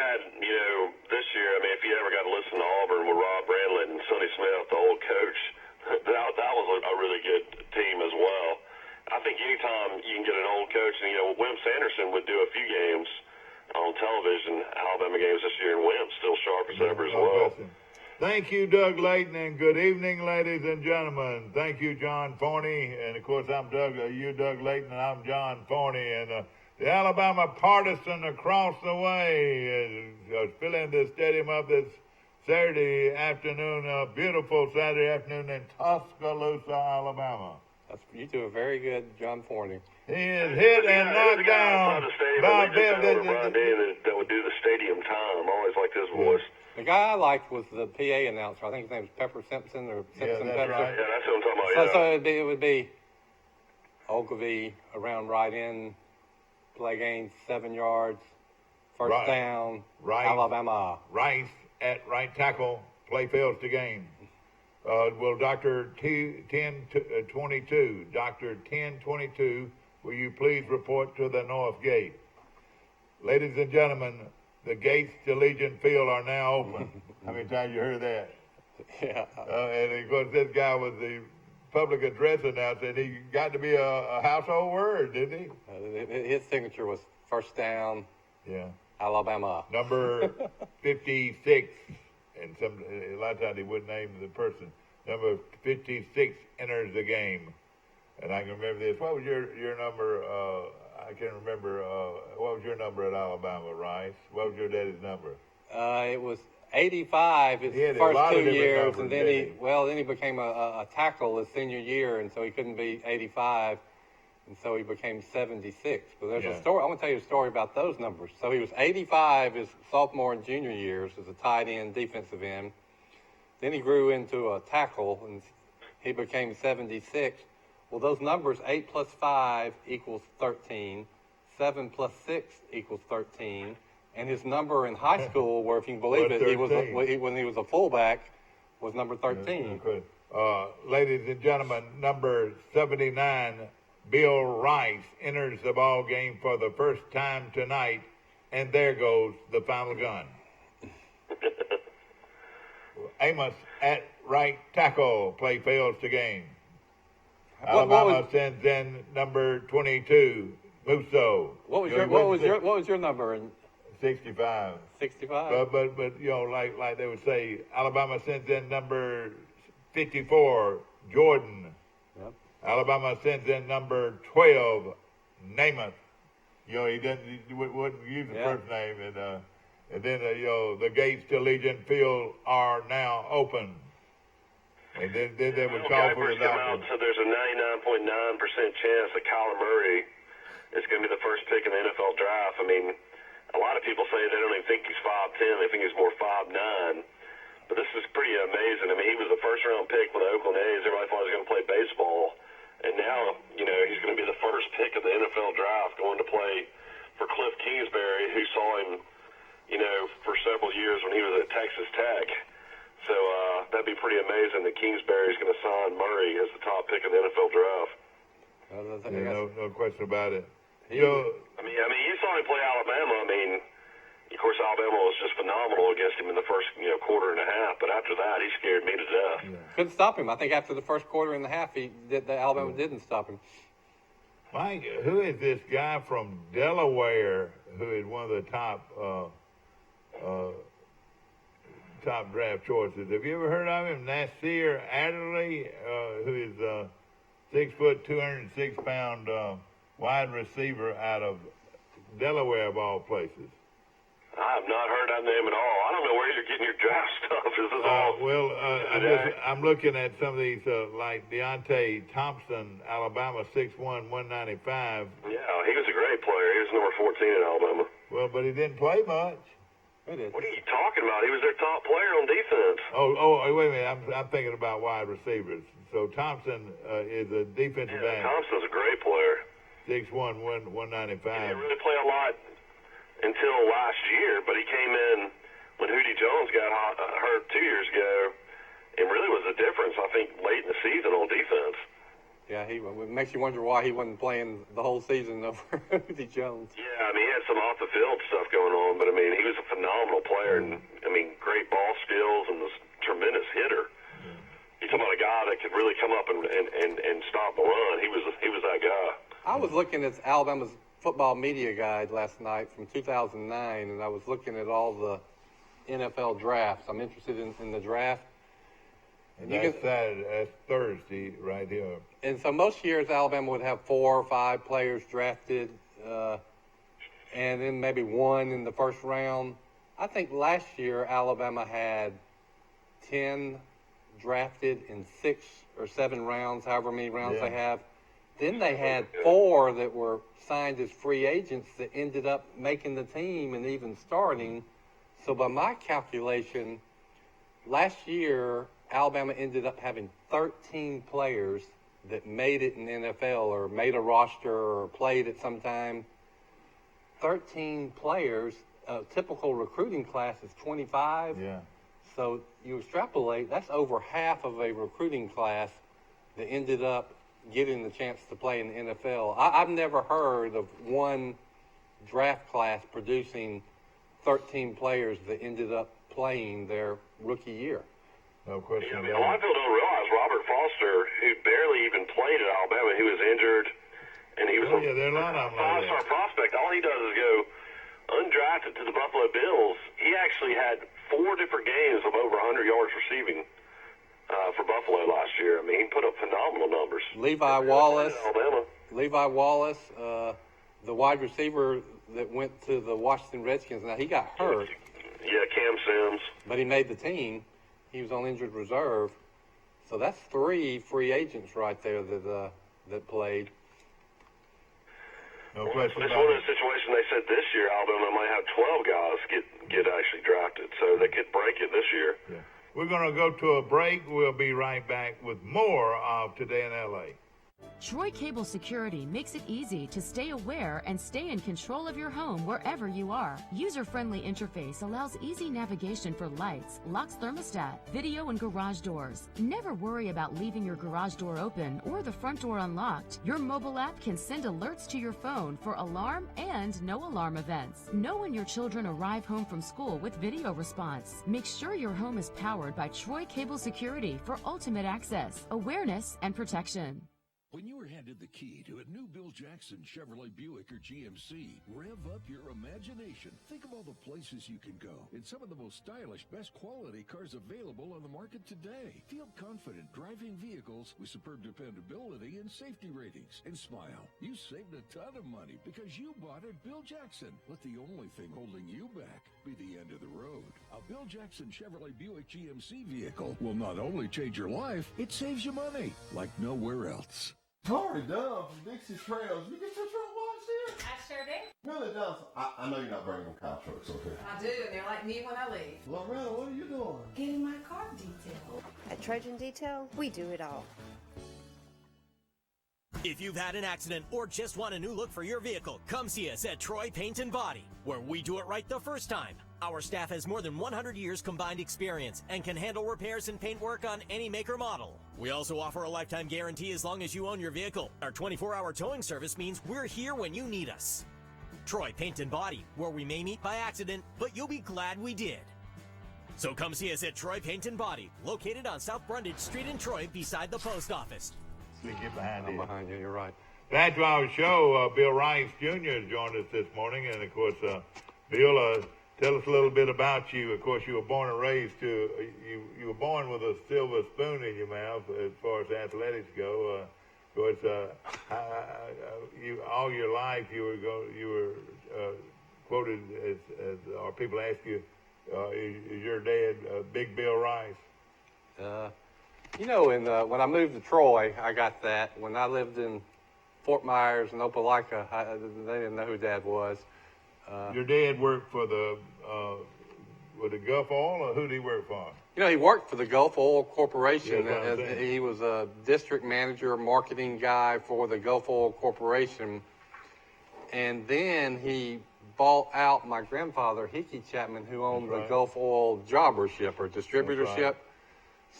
this year, if you ever got to listen to Auburn with Rob Brandlett and Sonny Smith, the old coach, that was a really good team as well. I think anytime you can get an old coach, and Wimp Sanderson would do a few games on television, Alabama games this year, and Wimp's still sharp as ever as well. Thank you, Doug Layton, and good evening, ladies and gentlemen. Thank you, John Forney, and of course I'm Doug Layton, and I'm John Forney, and the Alabama partisan across the way is filling the stadium up this Saturday afternoon, a beautiful Saturday afternoon in Tuscaloosa, Alabama. You do a very good John Forney. He is hit and knocked down by Bill. That would do the stadium time. I always liked his voice. The guy I liked was the PA announcer. I think his name was Pepper Simpson or Simpson that's Pepper. Right. Yeah, that's what I'm talking about. So it would be Ogilvie around right in, play gain 7 yards, first down, Alabama. Rice at right tackle, play fails to game. Will Dr. 1022, Dr. 1022, will you please report to the north gate? Ladies and gentlemen, the gates to Legion Field are now open. How many times you heard that? Yeah. And of course, this guy was the public address announcer, and he got to be a household word, didn't he? His signature was first down, Yeah. Alabama. Number 56, and a lot of times he wouldn't name the person. Number 56 enters the game, and I can remember this. What was your number? I can't remember. What was your number at Alabama, Rice? What was your daddy's number? It was 85 his He had a first lot of 2 different years, numbers, and then didn't he became a tackle his senior year, and so he couldn't be 85, and so he became 76. But there's a story. I want to tell you a story about those numbers. So he was 85 his sophomore and junior years as a tight end, defensive end. Then he grew into a tackle, and he became 76. Well, those numbers, 8 plus 5 equals 13, 7 plus 6 equals 13, and his number in high school, where if you can believe it, when he was a fullback, was number 13. Okay. Ladies and gentlemen, number 79, Bill Rice, enters the ball game for the first time tonight, and there goes the final gun. Amos at right tackle, play fails to game. Alabama sends in number 22, Musso. What was your number in 65. 65? But like they would say, Alabama sends in number 54, Jordan. Yep. Alabama sends in number 12, Namath. He wouldn't use the first name, and then the gates to Legion Field are now open. And then they would call for the doctor. So there's a 99.9% chance that Kyler Murray is going to be the first pick in the NFL draft. I mean, a lot of people say they don't even think he's 5'10". They think he's more 5'9". But this is pretty amazing. I mean, he was the first-round pick with the Oakland A's. Everybody thought he was going to play baseball. And now, he's going to be the first pick of the NFL draft, going to play for Cliff Kingsbury, who saw him, for several years when he was at Texas Tech. So that'd be pretty amazing that Kingsbury is going to sign Murray as the top pick of the NFL draft. No question about it. I mean, you saw him play Alabama. I mean, of course, Alabama was just phenomenal against him in the first quarter and a half. But after that, he scared me to death. Yeah. Couldn't stop him. I think after the first quarter and a half, Alabama didn't stop him. Mike, who is this guy from Delaware who is one of the top draft choices? Have you ever heard of him? Nasir Adderley, who is 6 foot, 206 pound wide receiver out of Delaware, of all places. I have not heard that name at all. I don't know where you're getting your draft stuff. Is this all? I'm looking at some of these, like Deontay Thompson, Alabama, 6'1", 195. Yeah, he was a great player. He was number 14 in Alabama. Well, but he didn't play much. What are you talking about? He was their top player on defense. Oh, wait a minute. I'm thinking about wide receivers. So Thompson is a defensive end. Thompson's a great player. 6'1", 195. He didn't really play a lot until last year, but he came in when Hootie Jones got hurt 2 years ago, and really was a difference, I think, late in the season on defense. Yeah, it makes you wonder why he wasn't playing the whole season over Hootie Jones. Yeah, I mean, he had some off-the-field stuff going on, but, I mean, he was a phenomenal player, and, I mean, great ball skills and was a tremendous hitter. You're talking about a guy that could really come up and stop the run. He was that guy. I was looking at Alabama's football media guide last night from 2009, and I was looking at all the NFL drafts. I'm interested in the draft. And that's Thursday right here. And so most years Alabama would have 4 or 5 players drafted, and then maybe one in the first round. I think last year Alabama had 10 drafted in 6 or 7 rounds, however many rounds they have. Then they had 4 that were signed as free agents that ended up making the team and even starting. So by my calculation, last year Alabama ended up having 13 players that made it in the NFL or made a roster or played at some time. 13 players. A typical recruiting class is 25. Yeah. So you extrapolate, that's over half of a recruiting class that ended up getting the chance to play in the NFL. I've never heard of one draft class producing 13 players that ended up playing their rookie year. No question. Yeah, I mean, a lot of people don't realize Robert Foster, who barely even played at Alabama. He was injured, and he was there are a lot of them like five-star that. prospect. All he does is go undrafted to the Buffalo Bills. He actually had 4 different games of over 100 yards receiving for Buffalo last year. I mean, he put up phenomenal numbers. Levi Wallace, Alabama. the wide receiver that went to the Washington Redskins. Now, he got hurt, Yeah, Cam Sims. but he made the team. He was on injured reserve. So that's 3 free agents right there that played. No Well, question it's about one it. of the situations they said this year Alabama might have 12 guys get actually drafted, so they could break it this year. Yeah. We're going to go to a break. We'll be right back with more of Today in L.A. Troy Cable Security makes it easy to stay aware and stay in control of your home wherever you are. User-friendly interface allows easy navigation for lights, locks thermostat, video and garage doors. Never worry about leaving your garage door open or the front door unlocked. Your mobile app can send alerts to your phone for alarm and no alarm events. Know when your children arrive home from school with video response. Make sure your home is powered by Troy Cable Security for ultimate access, awareness, and protection. When you were handed the key to a new Bill Jackson Chevrolet Buick or GMC, rev up your imagination. Think of all the places you can go in some of the most stylish, best quality cars available on the market today. Feel confident driving vehicles with superb dependability and safety ratings. And smile, you saved a ton of money because you bought at Bill Jackson. Let the only thing holding you back be the end of the road. A Bill Jackson Chevrolet Buick GMC vehicle will not only change your life, it saves you money like nowhere else. Tori Dunn from Dixie Trails. You get your truck washed here? I sure do. Really, Dunn? I know you're not bringing them cow trucks over here. I do, and they're like me when I leave. Loretta, what are you doing? Getting my car detailed. At Trojan Detail, we do it all. If you've had an accident or just want a new look for your vehicle, come see us at Troy Paint and Body, where we do it right the first time. Our staff has more than 100 years combined experience and can handle repairs and paint work on any make or model. We also offer a lifetime guarantee as long as you own your vehicle. Our 24-hour towing service means we're here when you need us. Troy Paint and Body, where we may meet by accident, but you'll be glad we did. So come see us at Troy Paint and Body, located on South Brundage Street in Troy beside the post office. Get behind I'm you. behind you, you're right. Back to our show, Bill Rice Jr. has joined us this morning. And, of course, Bill, tell us a little bit about you. Of course, you were born and raised you were born with a silver spoon in your mouth as far as athletics go. Of course, all your life you were quoted as or people ask you, is your dad Big Bill Rice? When I moved to Troy, I got that. When I lived in Fort Myers and Opelika, they didn't know who Dad was. Your dad worked for the Gulf Oil, or who did he work for? He worked for the Gulf Oil Corporation. Yes, I'm saying. He was a district manager, marketing guy for the Gulf Oil Corporation. And then he bought out my grandfather, Hickey Chapman, who owned the Gulf Oil jobbership or distributorship. Right.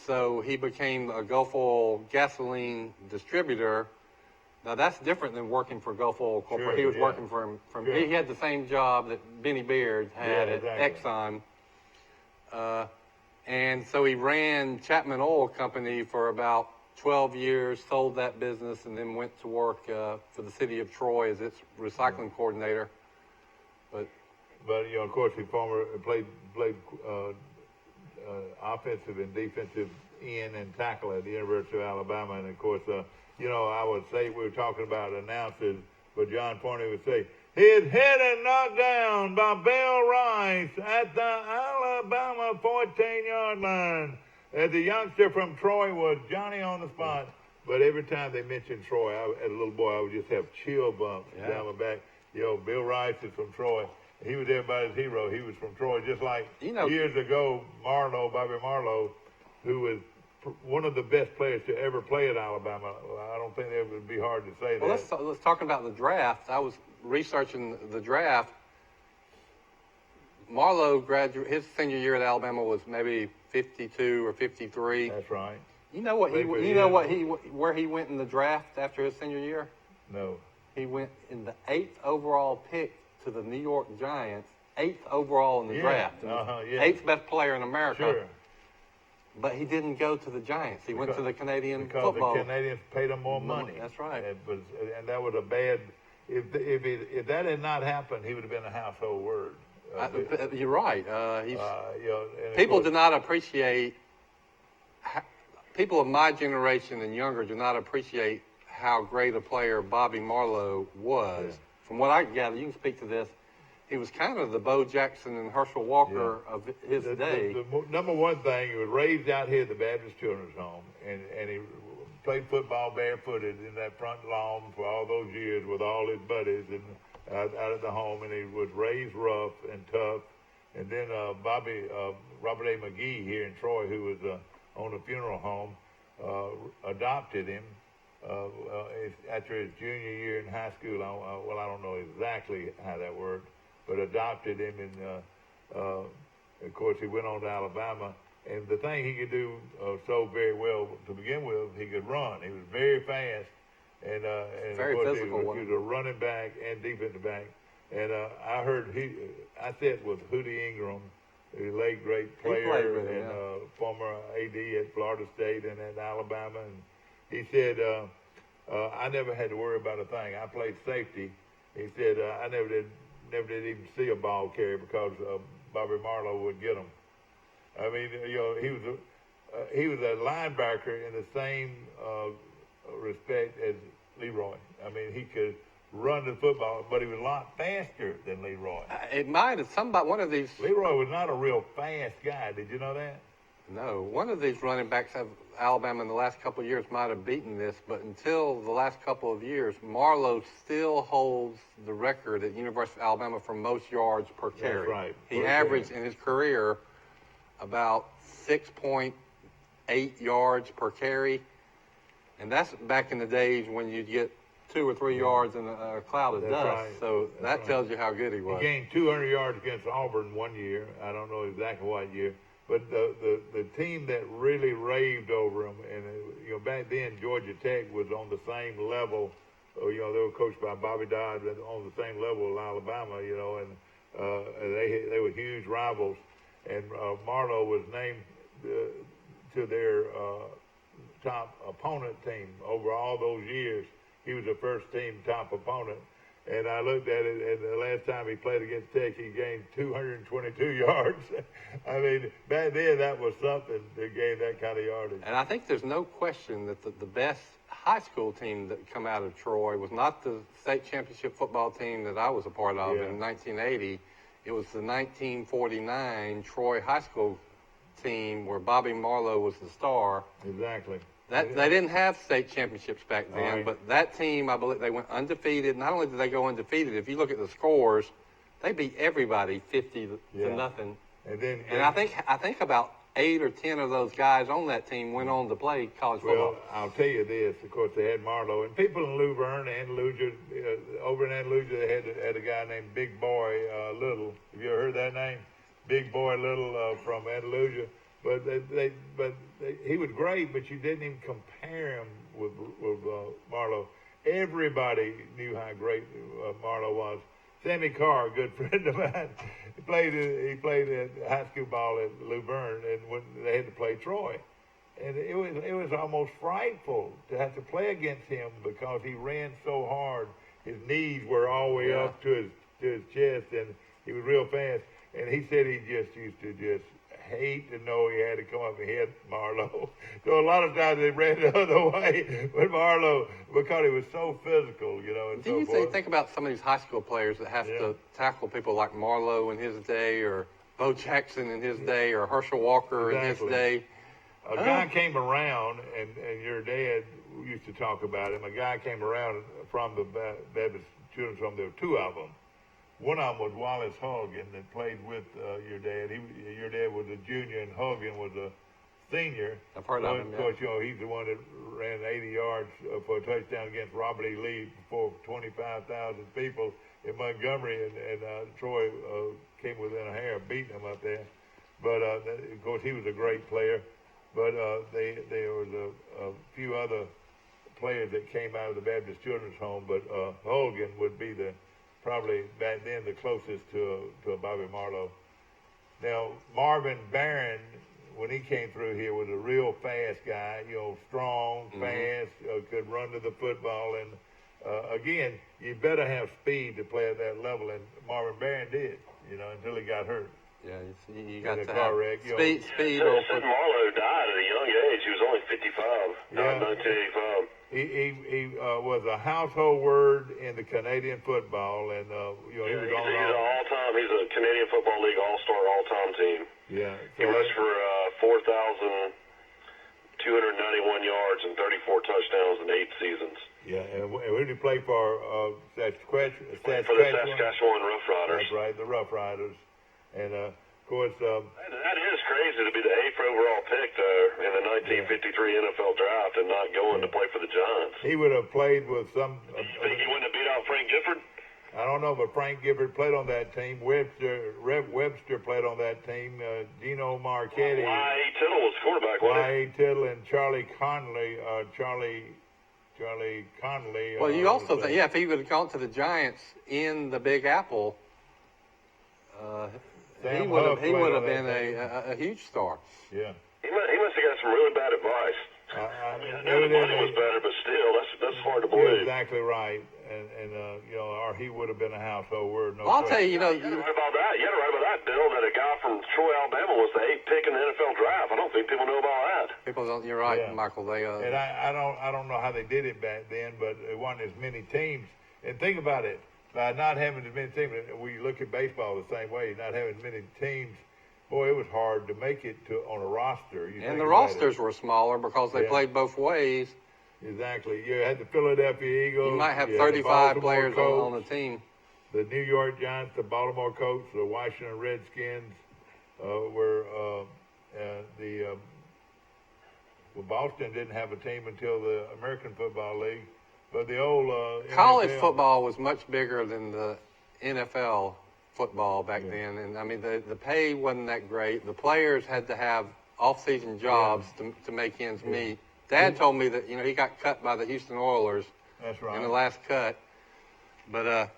So he became a Gulf Oil gasoline distributor. Now that's different than working for Gulf Oil Corporation. Sure, he was yeah. working for he had the same job that Benny Beard had Yeah, at exactly. Exxon. And so he ran Chapman Oil Company for about 12 years, sold that business, and then went to work for the city of Troy as its recycling coordinator. But of course, he played offensive and defensive end and tackle at the University of Alabama. And, of course, I would say we were talking about announcers, but John Forney would say, his head and knocked down by Bill Rice at the Alabama 14-yard line. As a youngster from Troy was Johnny on the spot. But every time they mentioned Troy, as a little boy, I would just have chill bumps down my back. Bill Rice is from Troy. He was everybody's hero. He was from Troy, just like years ago, Bobby Marlowe, who was one of the best players to ever play at Alabama. I don't think it would be hard to say that. Let's talk about the draft. I was researching the draft. Marlowe his senior year at Alabama was maybe 52 or 53. That's right. Where he went in the draft after his senior year? No. He went in the 8th overall pick to the New York Giants, 8th overall in the draft. 8th best player in America. Sure. But he didn't go to the Giants. He went to the Canadian because football. the Canadians paid him more money. That's right. And that was a bad. If that had not happened, he would have been a household word. You're right. People do not appreciate. People of my generation and younger do not appreciate how great a player Bobby Marlowe was. Yeah. From what I gather, you can speak to this. He was kind of the Bo Jackson and Herschel Walker of his day. The number one thing, he was raised out here at the Baptist Children's Home, and he played football barefooted in that front lawn for all those years with all his buddies and out at the home, and he was raised rough and tough. And then Robert A. McGee here in Troy, who was on a funeral home, adopted him after his junior year in high school. I don't know exactly how that worked, but adopted him, and of course he went on to Alabama. And the thing he could do so very well to begin with, he could run. He was very fast, and very of course physical. He was a running back and defensive back. And I heard I sat with Hootie Ingram, a late great player and former AD at Florida State and at Alabama, and he said, I never had to worry about a thing. I played safety. He said, I never did even see a ball carrier because Bobby Marlowe would get them. I mean, he was a linebacker in the same respect as Leroy. I mean, he could run the football, but he was a lot faster than Leroy. It might have one of these. Leroy was not a real fast guy. Did you know that? No, one of these running backs of Alabama in the last couple of years might have beaten this, but until the last couple of years, Marlowe still holds the record at University of Alabama for most yards per carry. That's right. He averaged in his career about 6.8 yards per carry, and that's back in the days when you'd get 2 or 3 yards in a cloud of dust. Right. So that tells you how good he was. He gained 200 yards against Auburn one year. I don't know exactly what year. But the team that really raved over him, and back then Georgia Tech was on the same level. They were coached by Bobby Dodd, on the same level as Alabama. And they were huge rivals. And Marlowe was named to their top opponent team over all those years. He was the first team top opponent. And I looked at it, and the last time he played against Tech, he gained 222 yards. I mean, back then that was something to gain that kind of yardage. And I think there's no question that the best high school team that come out of Troy was not the state championship football team that I was a part of in 1980. It was the 1949 Troy high school team where Bobby Marlowe was the star. Exactly. They didn't have state championships back then, but that team, I believe, they went undefeated. Not only did they go undefeated, if you look at the scores, they beat everybody 50 to nothing. And I think about 8 or 10 of those guys on that team went on to play college football. Well, I'll tell you this. Of course, they had Marlowe. And people in Luverne, Andalusia, over in Andalusia, they had a guy named Big Boy Little. Have you ever heard that name? Big Boy Little from Andalusia. But he was great, but you didn't even compare him with Marlowe. Everybody knew how great Marlowe was. Sammy Carr, a good friend of mine, he played at high school ball at Luverne, and when they had to play Troy, and it was almost frightful to have to play against him because he ran so hard. His knees were all the way up to his chest, and he was real fast. And he said he just used to hate to know he had to come up and hit Marlowe. So a lot of times they ran the other way with Marlowe because he was so physical, and Do you think about some of these high school players that have to tackle people like Marlowe in his day, or Bo Jackson in his day, or Herschel Walker in his day? A guy came around, and your dad used to talk about him. A guy came around from the Baptist Children's Home. There were 2 of them. One of them was Wallace Hogan that played with your dad. Your dad was a junior, and Hogan was a senior. I've heard of him. Of course, he's the one that ran 80 yards for a touchdown against Robert E. Lee before 25,000 people in Montgomery, and Troy came within a hair of beating him up there. But of course, he was a great player. But there was a few other players that came out of the Baptist Children's Home. But Hogan would be probably back then the closest to a Bobby Marlowe. Now, Marvin Barron when he came through here, was a real fast guy. Strong, fast, could run to the football, and again, you better have speed to play at that level. And Marvin Barron did, until he got hurt. Yeah, you got In to a car have wreck, speed. Sid Marlowe died at a young age. He was only 55. Died in 1985. He was a household word in the Canadian football, and he was He's on an all-time. He's a Canadian Football League All-Star all-time team. Yeah, He rushed for 4,291 yards and 34 touchdowns in 8 seasons. Yeah, and who did he play for? Saskatchewan. For the Saskatchewan Rough Riders. That's right, the Rough Riders, and of course. That is crazy to be the 8th overall pick in the 1953 NFL draft and not going to play for the Giants. He would have played with some. Think he wouldn't have beat out Frank Gifford? I don't know, but Frank Gifford played on that team. Rev Webster played on that team. Gino Marchetti. Y.A. Tittle was quarterback, wasn't he? Y.A. Tittle and Charlie Conley. Charlie Conley. Well, you also think, if he would have gone to the Giants in the Big Apple, he would have been a huge star. Yeah. He must have got some really bad advice. I knew the money was better, but still, that's hard to believe. You're exactly right, and or he would have been a household word. No, well, I'll tell you, you had to write about that. You had to write about that, Bill. That a guy from Troy, Alabama, was the 8th pick in the NFL draft. I don't think people know about that. People don't. You're right, Michael. They and I don't know how they did it back then, but it wasn't as many teams. And think about it, by not having as many teams, we look at baseball the same way. Not having as many teams. Boy, it was hard to make it on a roster. And the rosters were smaller because they played both ways. Exactly. You had the Philadelphia Eagles. You might have 35 players on the team. The New York Giants, the Baltimore Colts, the Washington Redskins Boston didn't have a team until the American Football League. But the old college NFL, football was much bigger than the NFL football back then, and I mean the pay wasn't that great. The players had to have off-season jobs to make ends meet. Dad told me that he got cut by the Houston Oilers. That's right. In the last cut, but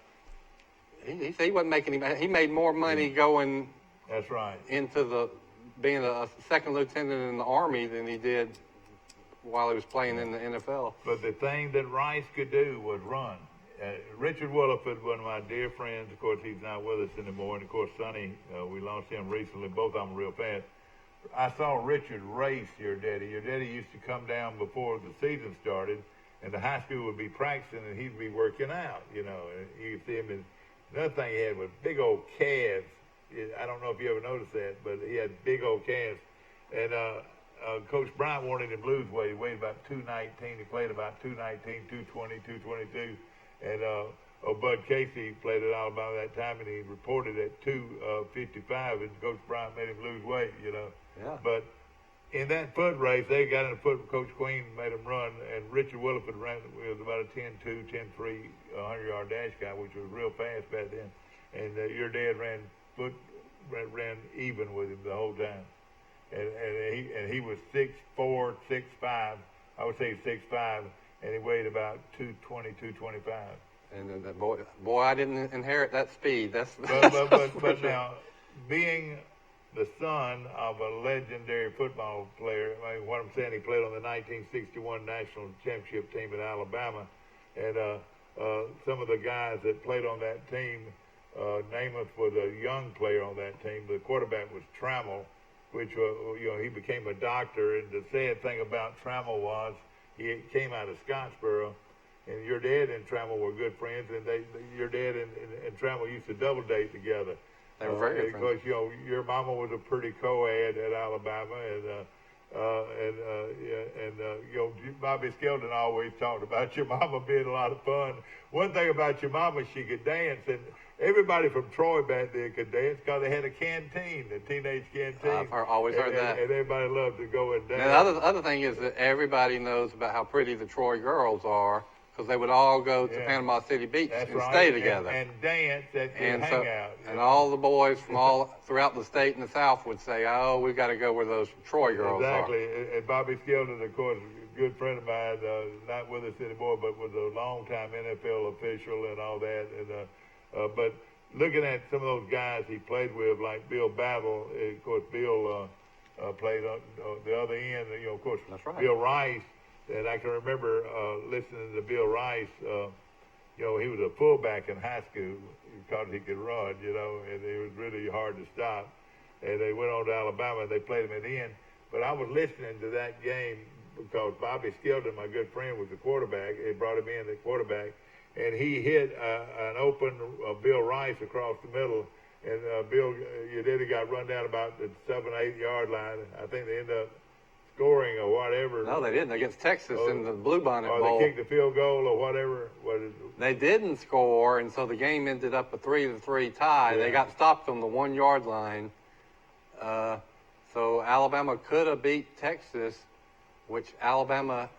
he said he wasn't making any. He made more money going. That's right. Into being a second lieutenant in the Army than he did while he was playing in the NFL. But the thing that Rice could do was run. Richard Williford, one of my dear friends, of course, he's not with us anymore. And, of course, Sonny, we lost him recently, both of them real fast. I saw Richard race your daddy. Your daddy used to come down before the season started, and the high school would be practicing, and he'd be working out, And you could see him. Another thing he had was big old calves. I don't know if you ever noticed that, but he had big old calves. And Coach Bryant wanted him to lose weight. He weighed about 219. He played about 219, 220, 222. And Bud Casey played at Alabama that time, and he reported at 255, and Coach Bryant made him lose weight, Yeah. But in that foot race, they got in the foot. Coach Queen made him run, and Richard Williford ran. Was about a 10-2, 10-3, 100-yard dash guy, which was real fast back then. And your dad ran even with him the whole time. And he was 6'4", 6'5". I would say 6'5". And he weighed about 220, 225. And that boy, I didn't inherit that speed. But now, being the son of a legendary football player, I mean, what I'm saying, he played on the 1961 National Championship team at Alabama, and some of the guys that played on that team, Namath was a young player on that team. The quarterback was Trammell, which he became a doctor. And the sad thing about Trammell was, he came out of Scottsboro, and your dad and Trammell were good friends, and your dad and Trammell used to double date together. They were very good friends. Because your mama was a pretty co-ed at Alabama, and Bobby Skelton always talked about your mama being a lot of fun. One thing about your mama, she could dance, and everybody from Troy back then could dance because they had a canteen, a teenage canteen. I've always heard that. And everybody loved to go and dance. And the other thing is that everybody knows about how pretty the Troy girls are because they would all go to Panama City Beach and stay together. And dance and hang out. And all the boys from all throughout the state and the South would say, oh, we've got to go where those Troy girls are. Exactly. And Bobby Skelton, of course, a good friend of mine, not with us anymore, but was a long-time NFL official and all that. And but looking at some of those guys he played with, like Bill Battle, of course, Bill played on the other end. You know, of course, That's right. Bill Rice. And I can remember listening to Bill Rice. You know, he was a fullback in high school because he could run. You know, and it was really hard to stop. And they went on to Alabama and they played him at the end. But I was listening to that game because Bobby Skelton, my good friend, was the quarterback. They brought him in, the quarterback, and he hit an open Bill Rice across the middle. And Bill, he got run down about the 7-8 yard line. I think they ended up scoring or whatever. No, they didn't against Texas in the Bluebonnet Bowl. Bowl. Or they kicked the field goal or whatever. They didn't score, and so the game ended up a 3-3 tie. Yeah. They got stopped on the 1 yard line. So Alabama could have beat Texas, which Alabama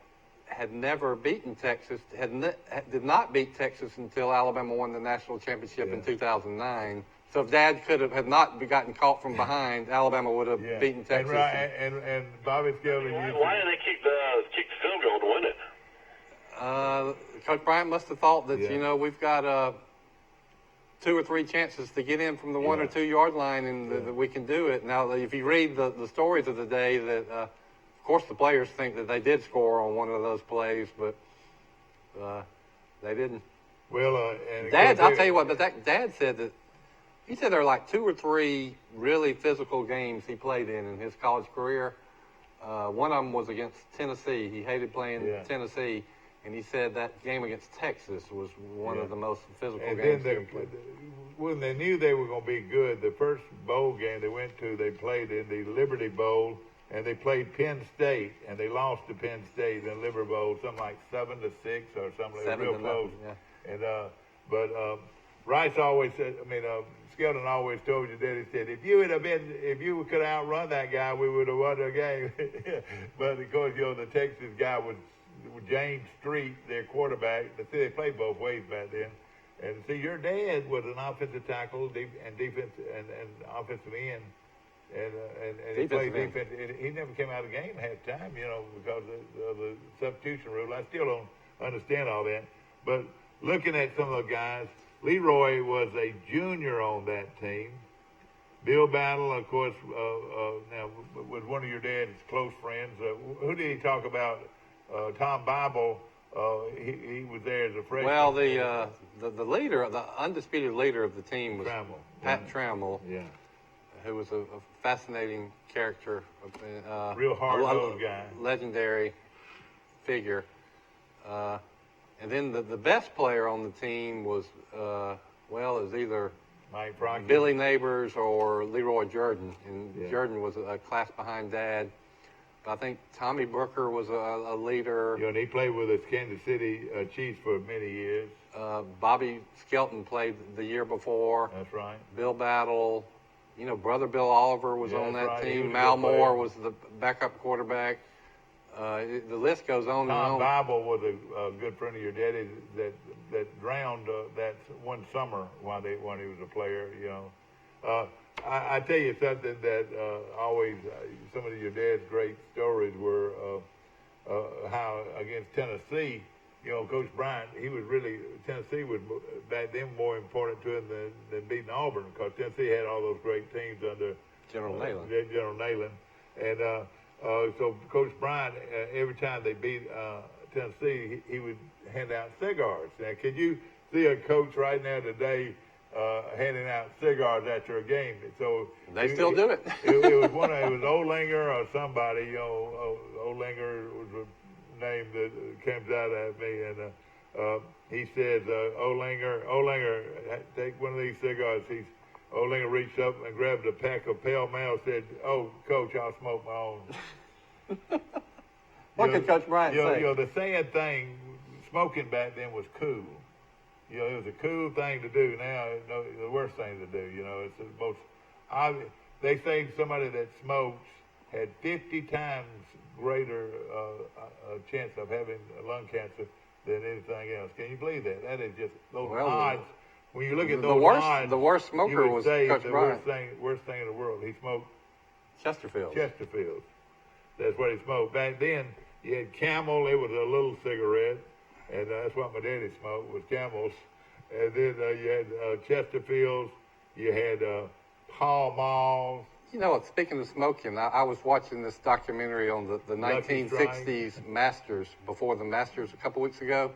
had never beaten Texas, did not beat Texas until Alabama won the national championship in 2009. So if Dad had not gotten caught from behind, Alabama would have beaten Texas. And Bobby Skelton. Why did they kick the field goal to win it? Coach Bryant must have thought that, you know, we've got 2 or 3 chances to get in from the 1 or 2 yard line, and that we can do it. Now, if you read the stories of the day, that of course the players think that they did score on one of those plays, but they didn't. Well, I'll tell you what, but Dad said that he said there were like 2 or 3 really physical games he played in his college career. One of them was against Tennessee. He hated playing Tennessee. And he said that game against Texas was one of the most physical games he ever played. When they knew they were going to be good, the first bowl game they went to, they played in the Liberty Bowl, and they played Penn State, and they lost to Penn State in the Liberty Bowl, something like 7-6 or something. It was real close. And but Rice always said, Skelton always told you that. He said, if you could have outrun that guy, we would have won the game. But of course, the Texas guy was James Street, their quarterback. They played both ways back then. And see, your dad was an offensive tackle and defense and offensive end, and he played defense. He never came out of the game half time, because of the substitution rule. I still don't understand all that. But looking at some of the guys, Leroy was a junior on that team. Bill Battle, of course, now was one of your dad's close friends. Who did he talk about? Tom Bible, he was there as a freshman. Well, the leader, the undisputed leader of the team was Trammell. Pat Trammell, who was a fascinating character, real hard-nosed guy, legendary figure. And then the best player on the team was, it was either Mike Brockett, Billy Neighbors or Leroy Jordan. And Jordan was a class behind Dad. I think Tommy Booker was a leader. And he played with us Kansas City Chiefs for many years. Bobby Skelton played the year before. That's right. Bill Battle. Brother Bill Oliver was on that team. Mal Moore was the backup quarterback. The list goes on and on. Tom Bible was a good friend of your daddy's that drowned that one summer when he was a player, I tell you something that always, some of your dad's great stories were how against Tennessee, Coach Bryant, Tennessee was back then more important to him than beating Auburn, because Tennessee had all those great teams under General Neyland. General Neyland. And so Coach Bryant, every time they beat Tennessee, he would hand out cigars. Now, could you see a coach right now today handing out cigars after a game? So they still do it. It was Olinger or somebody. Olinger was a name that comes out at me, and he said, Olinger, take one of these cigars. Olinger reached up and grabbed a pack of Pall Mall, said, "Oh, Coach, I'll smoke my own." What could Coach Bryant say? The sad thing, smoking back then was cool. It was a cool thing to do. Now, the worst thing to do. It's the most obvious. They say somebody that smokes had 50 times greater chance of having lung cancer than anything else. Can you believe that? That is just those odds. When you look at those odds, the worst smoker was Coach Bryant. Worst thing in the world. He smoked Chesterfield. That's what he smoked. Back then, you had Camel. It was a little cigarette. And that's what my daddy smoked, was Camels. And then you had Chesterfields, you had Pall Malls, You know what? Speaking of smoking, I was watching this documentary on the Lucky 1960s Masters before the Masters a couple weeks ago,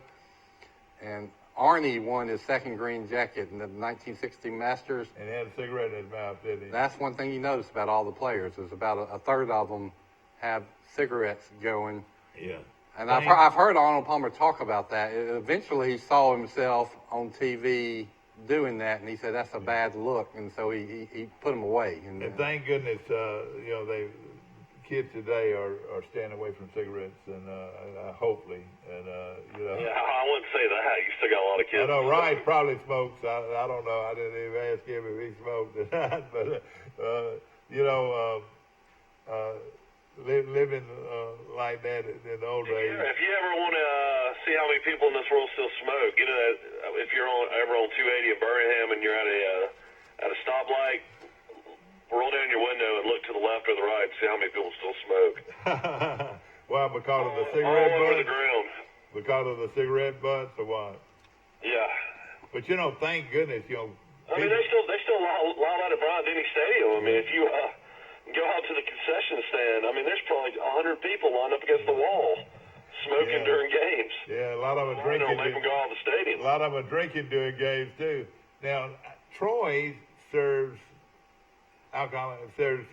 and Arnie won his second green jacket in the 1960 Masters. And he had a cigarette in his mouth, didn't he? That's one thing you notice about all the players is about a third of them have cigarettes going. Yeah. And I've heard Arnold Palmer talk about that. Eventually, he saw himself on TV doing that, and he said that's a bad look, and so he put them away. And thank goodness, kids today are staying away from cigarettes, and hopefully, and Yeah, I wouldn't say that. You still got a lot of kids. I know Ryan probably smokes. I don't know. I didn't even ask him if he smoked or not, but living like that in the old days. If you ever want to see how many people in this world still smoke, if you're ever on 280 in Birmingham and you're at a stoplight, roll down your window and look to the left or the right and see how many people still smoke. Well, because of the cigarette all over butts? the ground. Because of the cigarette butts or what? Yeah. But thank goodness, I mean, they still allow that at Bryant-Denny Stadium. I mean, if you go out to the concession stand, I mean, there's probably 100 people lined up against the wall smoking during games. Yeah, a lot of them are drinking. They'll make them go out of the stadium. A lot of them are drinking during games too. Now, Troy serves alcohol, serves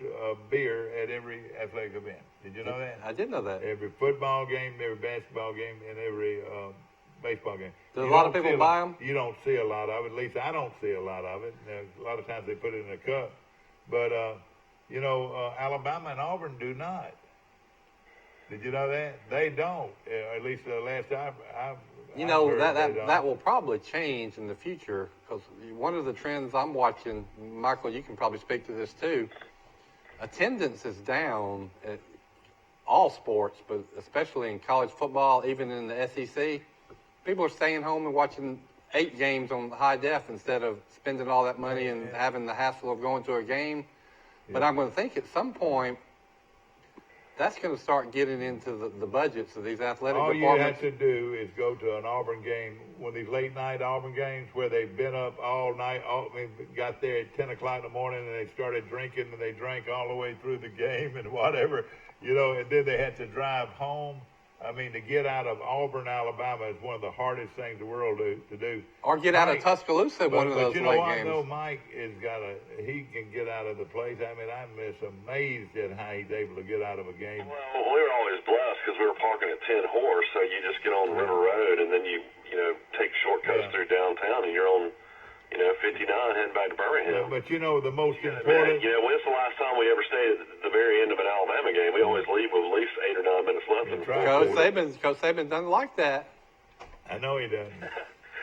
beer at every athletic event. Did you know that? I did know that. Every football game, every basketball game, and every baseball game. Do a lot of people buy them? You don't see a lot of it. At least I don't see a lot of it. Now, a lot of times they put it in a cup. But, Alabama and Auburn do not. Did you know that? They don't. At least the last I've that will probably change in the future because one of the trends I'm watching, Michael, you can probably speak to this too. Attendance is down at all sports, but especially in college football, even in the SEC. People are staying home and watching 8 games on high def instead of spending all that money and having the hassle of going to a game. Yeah. But I'm going to think at some point that's going to start getting into the budgets of these athletic departments. All you have to do is go to an Auburn game, one of these late-night Auburn games where they've been up all night, got there at 10 o'clock in the morning, and they started drinking, and they drank all the way through the game and whatever, and then they had to drive home. I mean, to get out of Auburn, Alabama is one of the hardest things in the world to do. Or get out of Tuscaloosa one of those late games. But you know what, though? Mike he can get out of the place. I mean, I'm just amazed at how he's able to get out of a game. Well, we were always blessed because we were parking at 10 Horse, so you just get on River Road and then you take shortcuts through downtown and you're on 59 heading back to Birmingham. But the most important... When's the last time we ever stayed at the very end of an Alabama game? We always leave with at least 8 or 9 minutes left. Coach Saban doesn't like that. I know he doesn't.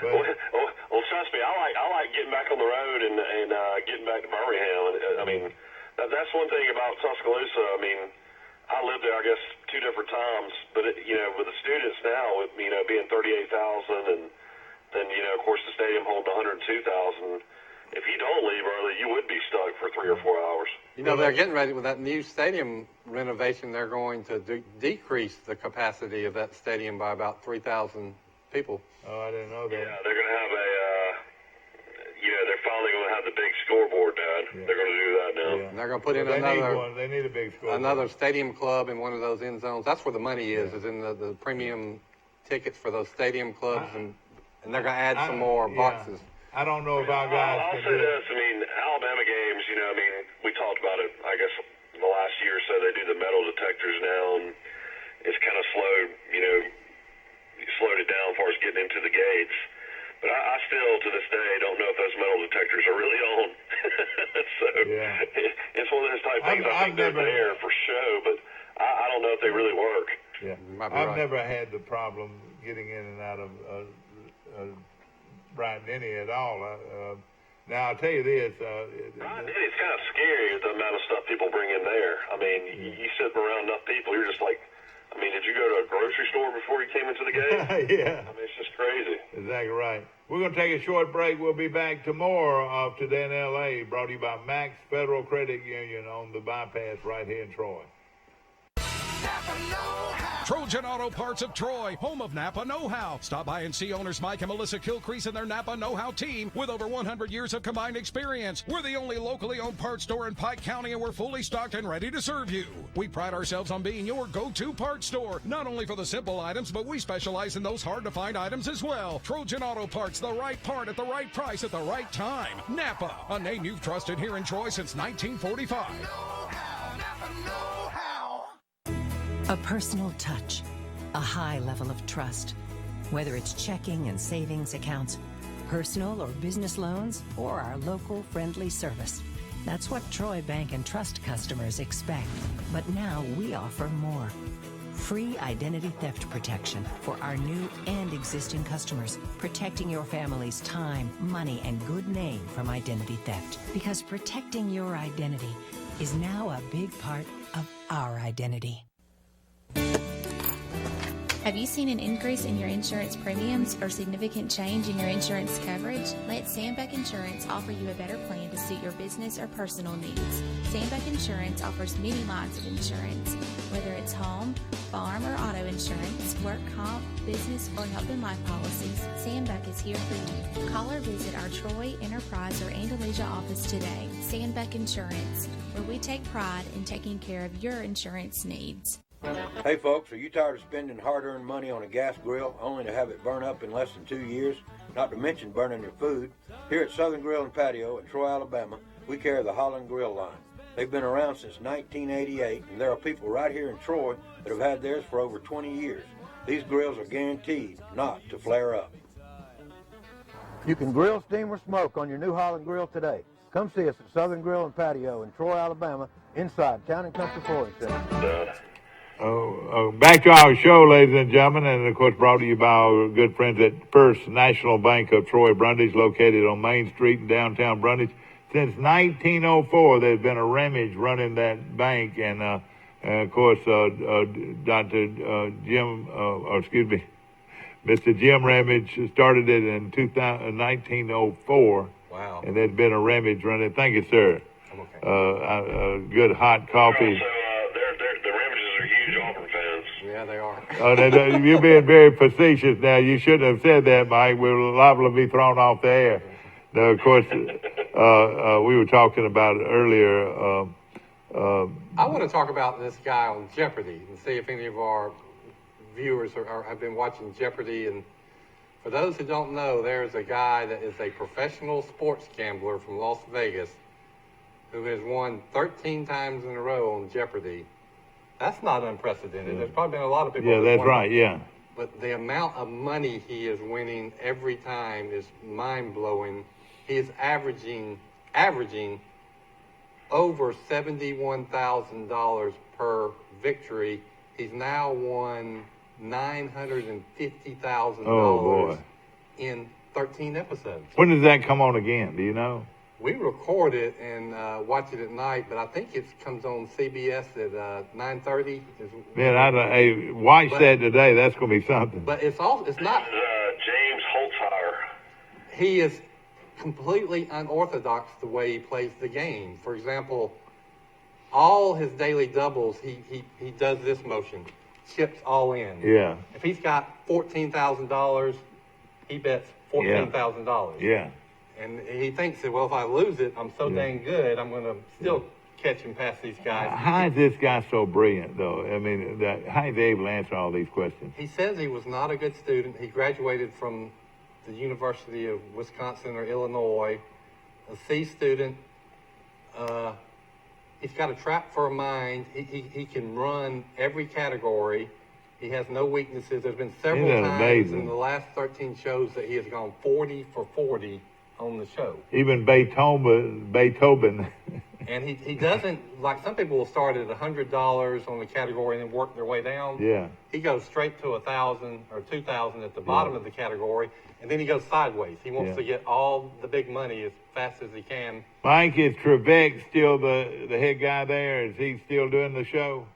But... well, trust me, I like getting back on the road and getting back to Birmingham. I mean, that's one thing about Tuscaloosa. I mean, I lived there, I guess, 2 different times. But, with the students now, being 38,000 and then, of course, the stadium holds 102,000. If you don't leave early, you would be stuck for 3 or 4 hours. They're getting ready with that new stadium renovation. They're going to decrease the capacity of that stadium by about 3,000 people. Oh, I didn't know that. Yeah, they're going to have they're finally going to have the big scoreboard done. Yeah. They're going to do that now. Yeah. And they're going to put in They need a big scoreboard. Another stadium club in one of those end zones. That's where the money is in the premium tickets for those stadium clubs, and they're going to add some more boxes. I don't know if our guys I'll say this. I mean, Alabama games, we talked about it, I guess, the last year or so. They do the metal detectors now, and it's kind of slowed it down as far as getting into the gates. But I still, to this day, don't know if those metal detectors are really on. So it's one of those type things. I think they're there for show, but I don't know if they really work. Yeah, I've never had the problem getting in and out of Bryant-Denny at all. Now, I'll tell you this. Bryant-Denny's kind of scary, the amount of stuff people bring in there. I mean, you sit around enough people, you're just like, did you go to a grocery store before you came into the game? Yeah. It's just crazy. Exactly right. We're going to take a short break. We'll be back to more of Today in L.A., brought to you by Max Federal Credit Union on the bypass right here in Troy. Never know how. Trojan Auto Parts of Troy, home of Napa Know-How. Stop by and see owners Mike and Melissa Kilcrease and their Napa Know-How team with over 100 years of combined experience. We're the only locally owned parts store in Pike County, and we're fully stocked and ready to serve you. We pride ourselves on being your go-to parts store, not only for the simple items, but we specialize in those hard-to-find items as well. Trojan Auto Parts, the right part at the right price at the right time. Napa, a name you've trusted here in Troy since 1945. A personal touch, a high level of trust. Whether it's checking and savings accounts, personal or business loans, or our local friendly service. That's what Troy Bank and Trust customers expect. But now we offer more. Free identity theft protection for our new and existing customers, protecting your family's time, money, and good name from identity theft. Because protecting your identity is now a big part of our identity. Have you seen an increase in your insurance premiums or significant change in your insurance coverage? Let Sandbeck Insurance offer you a better plan to suit your business or personal needs. Sandbeck Insurance offers many lines of insurance, whether it's home, farm, or auto insurance, work comp, business, or health and life policies. Sandbeck is here for you. Call or visit our Troy, Enterprise, or Andalusia office today. Sandbeck Insurance, where we take pride in taking care of your insurance needs. Hey folks, are you tired of spending hard-earned money on a gas grill only to have it burn up in less than 2 years? Not to mention burning your food. Here at Southern Grill and Patio in Troy, Alabama, we carry the Holland Grill line. They've been around since 1988, and there are people right here in Troy that have had theirs for over 20 years. These grills are guaranteed not to flare up. You can grill, steam, or smoke on your new Holland Grill today. Come see us at Southern Grill and Patio in Troy, Alabama, inside Town and Country Flooring Center. Back to our show, ladies and gentlemen, and of course brought to you by our good friends at First National Bank of Troy Brundage, located on Main Street in downtown Brundage. Since 1904, there's been a Ramage running that bank, and of course, Mr. Jim Ramage started it in 1904. Wow. And there's been a Ramage running. Thank you, sir. I'm okay. Good hot coffee. Yeah, they are. You're being very facetious now. You shouldn't have said that, Mike. We're liable to be thrown off the air. Now, of course, we were talking about it earlier. I want to talk about this guy on Jeopardy and see if any of our viewers have been watching Jeopardy. And for those who don't know, there's a guy that is a professional sports gambler from Las Vegas who has won 13 times in a row on Jeopardy. That's not unprecedented. Yeah. There's probably been a lot of people. Yeah, that's right. Yeah. But the amount of money he is winning every time is mind-blowing. He is averaging over $71,000 per victory. He's now won $950,000 in 13 episodes. When does that come on again? Do you know? We record it and watch it at night, but I think it comes on CBS at 9:30. Man, I watch that today. That's going to be something. But it's not. James Holzhauer. He is completely unorthodox the way he plays the game. For example, all his daily doubles, he does this motion, chips all in. Yeah. If he's got $14,000, he bets $14,000. Yeah. And he thinks that, well, if I lose it, I'm so dang good, I'm going to still catch and pass these guys. How is this guy so brilliant, though? I mean, how is he able to answer all these questions? He says he was not a good student. He graduated from the University of Wisconsin or Illinois, a C student. He's got a trap for a mind. He can run every category. He has no weaknesses. There's been several times in the last 13 shows that he has gone 40 for 40 on the show. Even Beethoven. And he doesn't, like some people will start at $100 on the category and then work their way down. Yeah. He goes straight to 1,000 or 2,000 at the bottom of the category, and then he goes sideways. He wants to get all the big money as fast as he can. Mike, is Trebek still the head guy there? Is he still doing the show?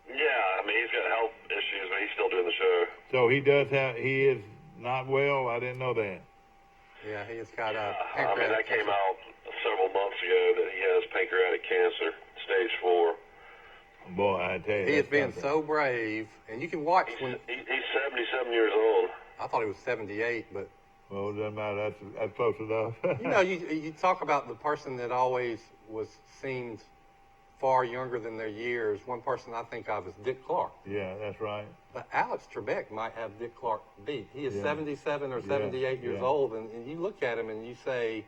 Yeah, I mean, he's got health issues, but he's still doing the show. So he is not well? I didn't know that. Yeah, he has got I mean, that came out several months ago that he has pancreatic cancer, stage 4. Boy, I tell you, He is that's being something. so brave, and you can watch He's when. 77 years old. I thought he was 78, but Well, it doesn't matter. That's close enough. you know, you talk about the person that always seemed far younger than their years. One person I think of is Dick Clark. Yeah, that's right. But Alex Trebek might have Dick Clark beat. He is 77 or 78 years yeah. old, and you look at him and you say,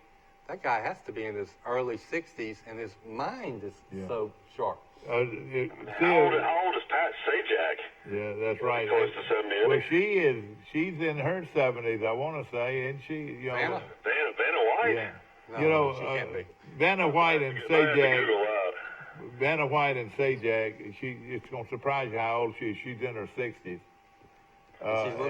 that guy has to be in his early 60s, and his mind is so sharp. How old is Pat Sajak? Yeah, that's right. Close to 70, isn't Well, he? she's in her 70s, I want to say, isn't she? You know, Vanna? Vanna White? Yeah. No, you know, she can't be. Vanna White and I have to Sajak. Google that. Vanna White and Sajak. It's going to surprise you how old she is. She's in her 60s. She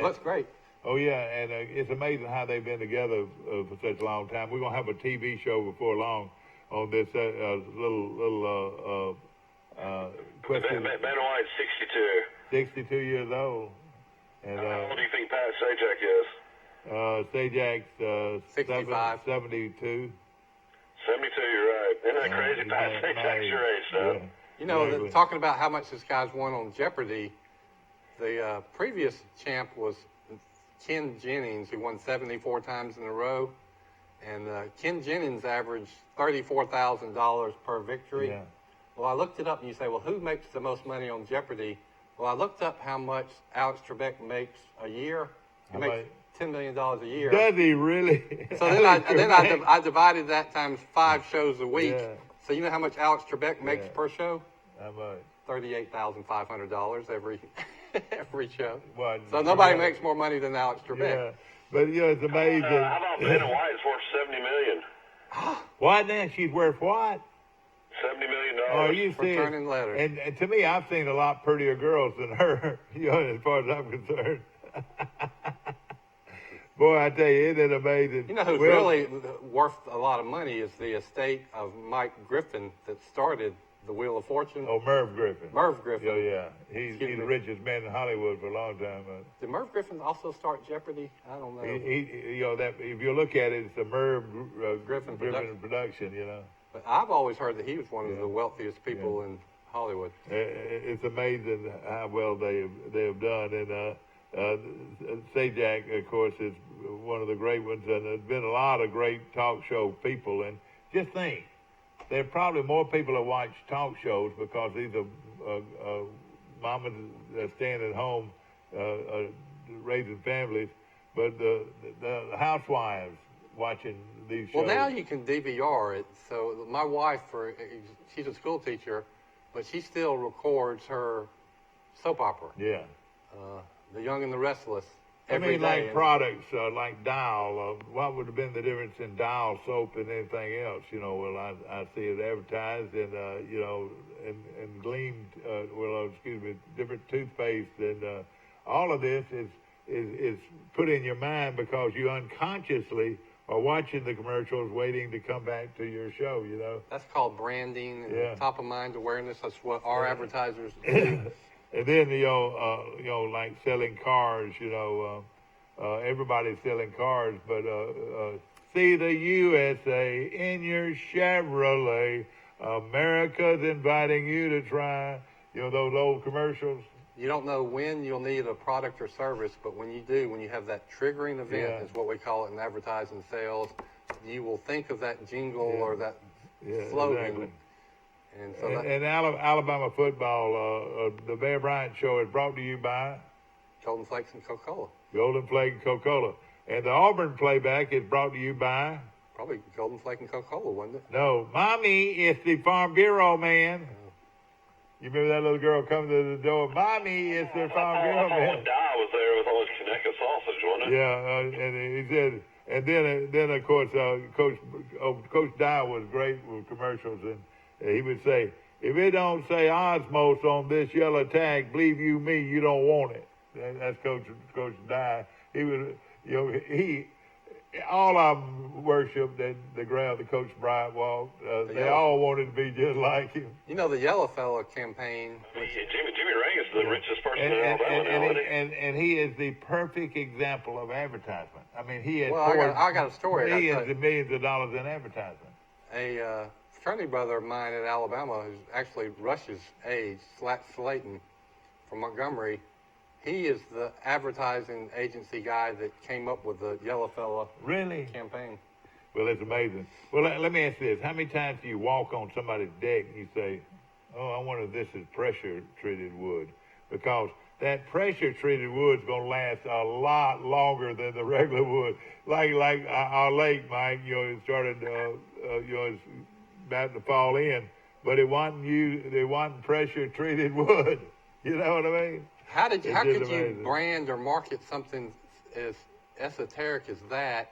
looks great. Oh yeah, and it's amazing how they've been together for such a long time. We're gonna have a TV show before long on this little question. Vanna White's 62. 62 years old, and How old do you think Pat Sajak is? Sajak's 65. 72. 72, you're right. Isn't that crazy? He's Pat Sajak's your age, though. Yeah. You know, Exactly. talking about how much this guy's won on Jeopardy, the previous champ was Ken Jennings, who won 74 times in a row. And Ken Jennings averaged $34,000 per victory. Yeah. Well, I looked it up, and you say, well, who makes the most money on Jeopardy? Well, I looked up how much Alex Trebek makes a year. He makes $10 million a year. Does he really? So then I divided that times 5 shows a week. Yeah. So you know how much Alex Trebek makes per show? How much? $38,500 every show. Well, So nobody yeah. makes more money than Alex Trebek. Yeah, but you know it's amazing. How about Vanna White's worth $70 million? What now? She's worth what? $70 million. Oh, you For see, turning letters. and to me, I've seen a lot prettier girls than her. You know, as far as I'm concerned. Boy, I tell you, isn't it amazing? You know who's really worth a lot of money is the estate of Mike Griffin that started the Wheel of Fortune. Oh, Merv Griffin. Merv Griffin. Oh, yeah. He's the richest man in Hollywood for a long time. Did Merv Griffin also start Jeopardy? I don't know. You know, that if you look at it, it's a Merv Griffin production, you know. But I've always heard that he was one of the wealthiest people in Hollywood. It's amazing how well they have done. And Sajak, of course, is one of the great ones. And there's been a lot of great talk show people. And just think, there are probably more people that watch talk shows because these are mamas staying at home raising families. But the housewives watching these shows. Well, now you can DVR it. So my wife, she's a school teacher, but she still records her soap opera. Yeah. The Young and the Restless. I Every mean, day. like products like Dial. What would have been the difference in Dial soap and anything else? You know, well, I see it advertised and you know, and gleamed. Different toothpaste and all of this is put in your mind because you unconsciously are watching the commercials, waiting to come back to your show. You know. That's called branding and top of mind awareness. That's what our advertisers do. And then you know, like selling cars. You know, everybody's selling cars, but see the USA in your Chevrolet. America's inviting you to try. You know those old commercials. You don't know when you'll need a product or service, but when you do, when you have that triggering event, is what we call it in advertising sales, you will think of that jingle or that slogan. Exactly. And so and Alabama football, the Bear Bryant Show is brought to you by Golden Flakes and Coca-Cola. Golden Flake and Coca-Cola. And the Auburn playback is brought to you by probably Golden Flake and Coca-Cola, wasn't it? No, Mommy, it's the Farm Bureau man. You remember that little girl coming to the door? Mommy, it's the Farm Bureau man. Di was there with all his Conecuh sausage, wasn't it? Yeah, and he said, and then of course, Coach Di was great with commercials, and he would say, if it don't say Osmos on this yellow tag, believe you me, you don't want it. That's Coach Di. He would, you know, all of them worshipped the ground that Coach Bryant walked. They all wanted to be just like him. You know, the Yellow Fella campaign. Jimmy Ring is the richest person in Alabama now, and he is the perfect example of advertisement. I mean, he has I got a story. Millions and millions of dollars in advertisement. A fraternity brother of mine at Alabama, who's actually Rush's age, Slayton from Montgomery, he is the advertising agency guy that came up with the Yellow Fella campaign. Well, it's amazing. Well, let me ask you this. How many times do you walk on somebody's deck and you say, oh, I wonder if this is pressure-treated wood? Because that pressure-treated wood's going to last a lot longer than the regular wood. Like our lake, Mike, it started, it's about to fall in, but it wasn't pressure-treated wood. You know what I mean? How could you brand or market something as esoteric as that?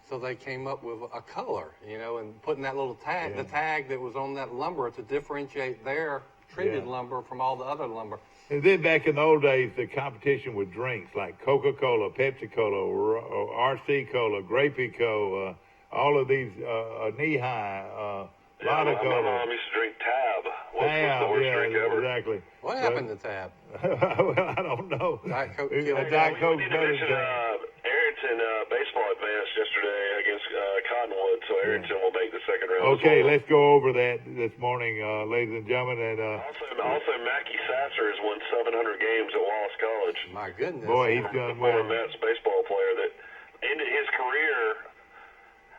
So they came up with a color, and putting that little tag, the tag that was on that lumber to differentiate their treated lumber from all the other lumber. And then back in the old days, the competition with drinks like Coca-Cola, Pepsi-Cola, RC Cola, Grapey-Co, all of these, Knee-High, Lotta Cola. My mom used to drink Tab. What's the worst drink ever? Exactly. What happened to Tab? Well, I don't know. Diet Coke. We need to mention Arrington baseball advanced yesterday against Cottonwood, so Arrington will make the second round. Okay, let's go over that this morning, ladies and gentlemen. And also, Mackie Sasser has won 700 games at Wallace College. My goodness. Boy, he's done well. Former Mets baseball player that ended his career.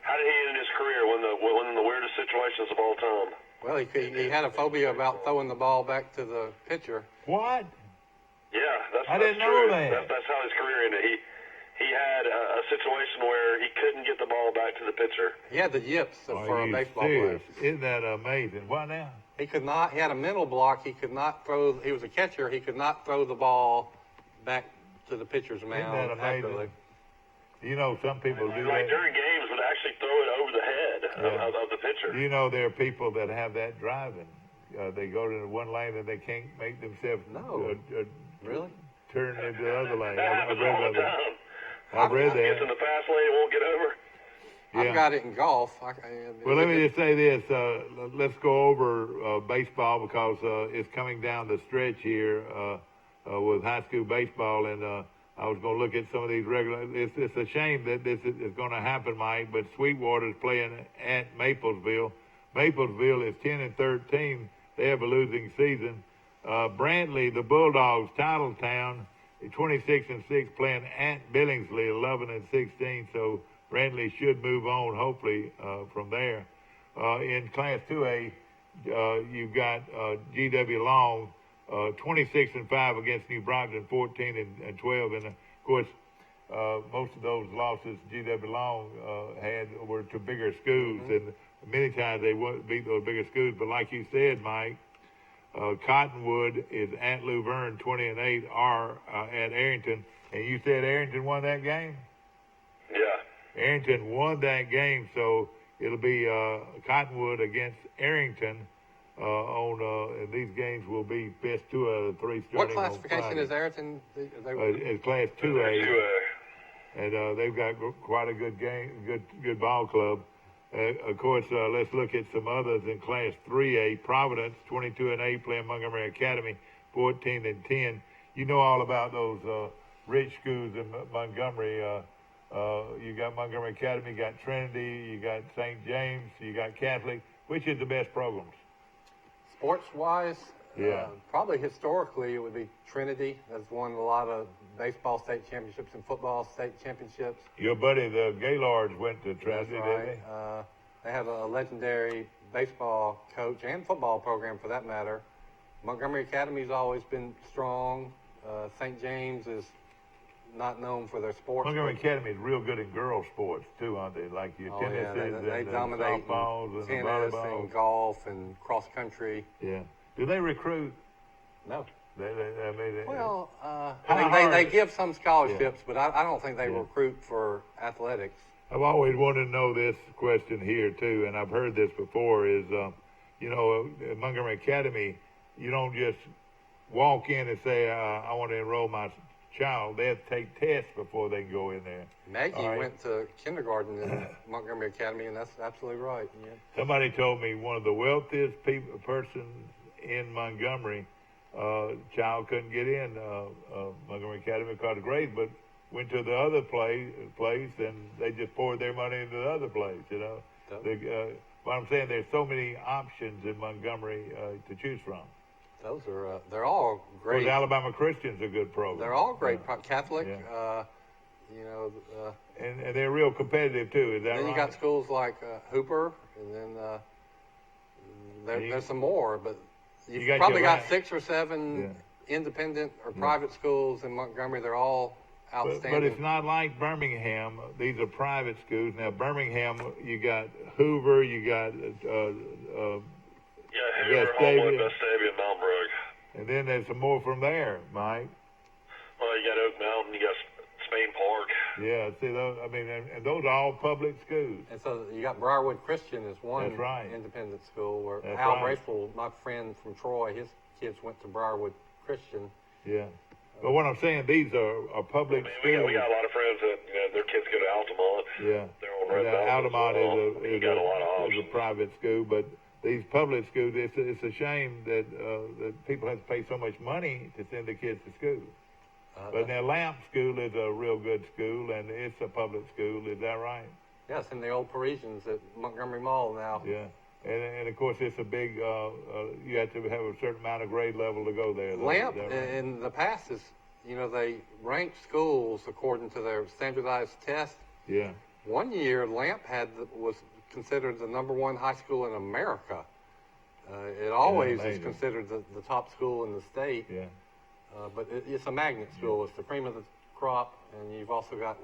How did he end his career? One of the weirdest situations of all time. Well, he had a phobia about throwing the ball back to the pitcher. What? Yeah, I didn't know that. That's how his career ended. He had a situation where he couldn't get the ball back to the pitcher. He had the yips for a baseball player. Isn't that amazing? What now? He could not. He had a mental block. He could not throw. He was a catcher. He could not throw the ball back to the pitcher's mound. Isn't that amazing? Some people do like that. During games, would actually throw it over the head of the pitcher. There are people that have that driving. They go to one lane and they can't make themselves really turn into the other lane. That happens all the time. I've read that. Gets in the fast lane and won't get over. I've got it in golf. Well, let me just say this. Let's go over baseball because it's coming down the stretch here with high school baseball, and I was going to look at some of these regular. It's a shame that this is going to happen, Mike. But Sweetwater's playing at Maplesville. Maplesville is 10-13. They have a losing season. Brantley, the Bulldogs, Titletown, 26-6, playing at Billingsley, 11-16. So Brantley should move on, hopefully, from there. In Class 2A, you've got G.W. Long, 26-5 against New Brockton, 14-12. And, of course, most of those losses G.W. Long had were to bigger schools. And many times they wouldn't beat those bigger schools. But like you said, Mike, Cottonwood is at Luverne, 20-8, are at Arrington. And you said Arrington won that game? Yeah. Arrington won that game, so it'll be Cottonwood against Arrington and these games will be best 2 out of 3 starting. What classification is Arrington? It's Class 2A. And they've got quite a good game, good ball club. Of course, let's look at some others in Class 3A. Providence, 22-8, playing Montgomery Academy, 14-10. You know all about those rich schools in Montgomery. You got Montgomery Academy, you got Trinity, you got St. James, you got Catholic. Which is the best programs? Sports-wise, yeah, probably historically it would be Trinity. That's won a lot of baseball state championships and football state championships. Your buddy, the Gaylords, went to Trinity, That's right. didn't they? They have a legendary baseball coach and football program, for that matter. Montgomery Academy's always been strong. St. James is not known for their sports. Montgomery Academy is real good in girls' sports, too, aren't they? Like your tennis they dominate softballs and tennis volleyball. and golf and cross country. Yeah. Do they recruit? No. They give some scholarships, but I don't think they recruit for athletics. I've always wanted to know this question here, too, and I've heard this before, is, at Montgomery Academy, you don't just walk in and say, I want to enroll my child. They have to take tests before they can go in there. Maggie went to kindergarten in Montgomery Academy, and that's absolutely right. Yeah. Somebody told me one of the wealthiest persons in Montgomery, child couldn't get in Montgomery Academy because of grades, but went to the other place and they just poured their money into the other place. But I'm saying there's so many options in Montgomery to choose from. Those are they're all great. Well, Alabama Christian's a good program. They're all great. Yeah. Catholic, Yeah. you know. And they're real competitive too. Is that then right? you got schools like Hooper, and then there's some more, but you've probably got 6 or 7 independent or private schools in Montgomery. They're all outstanding. But it's not like Birmingham. These are private schools. Now, Birmingham, you got Hoover, you got Hoover, Vestavia. Homewood, Vestavia, Mount Brook. And then there's some more from there, Mike. Well, you got Oak Mountain, you got Spain Park. Yeah, see, those, I mean, and those are all public schools. And so you got Briarwood Christian as one That's right. independent school, where That's Al right. Bracewell, my friend from Troy, his kids went to Briarwood Christian. Yeah. But what I'm saying, these are public schools. We got a lot of friends that their kids go to Altamont. Yeah. They're on Red Mountain. Altamont is a private school, but these public schools, it's a shame that people have to pay so much money to send their kids to school. But now Lamp School is a real good school, and it's a public school. Is that right? Yes, in the old Parisians at Montgomery Mall now. Yeah. And of course, it's a big, you have to have a certain amount of grade level to go there. Lamp, in the past, is, they ranked schools according to their standardized test. Yeah. One year, Lamp was considered the #1 high school in America. It always is considered the top school in the state. Yeah. But it's a magnet school. It's the cream of the crop, and you've also got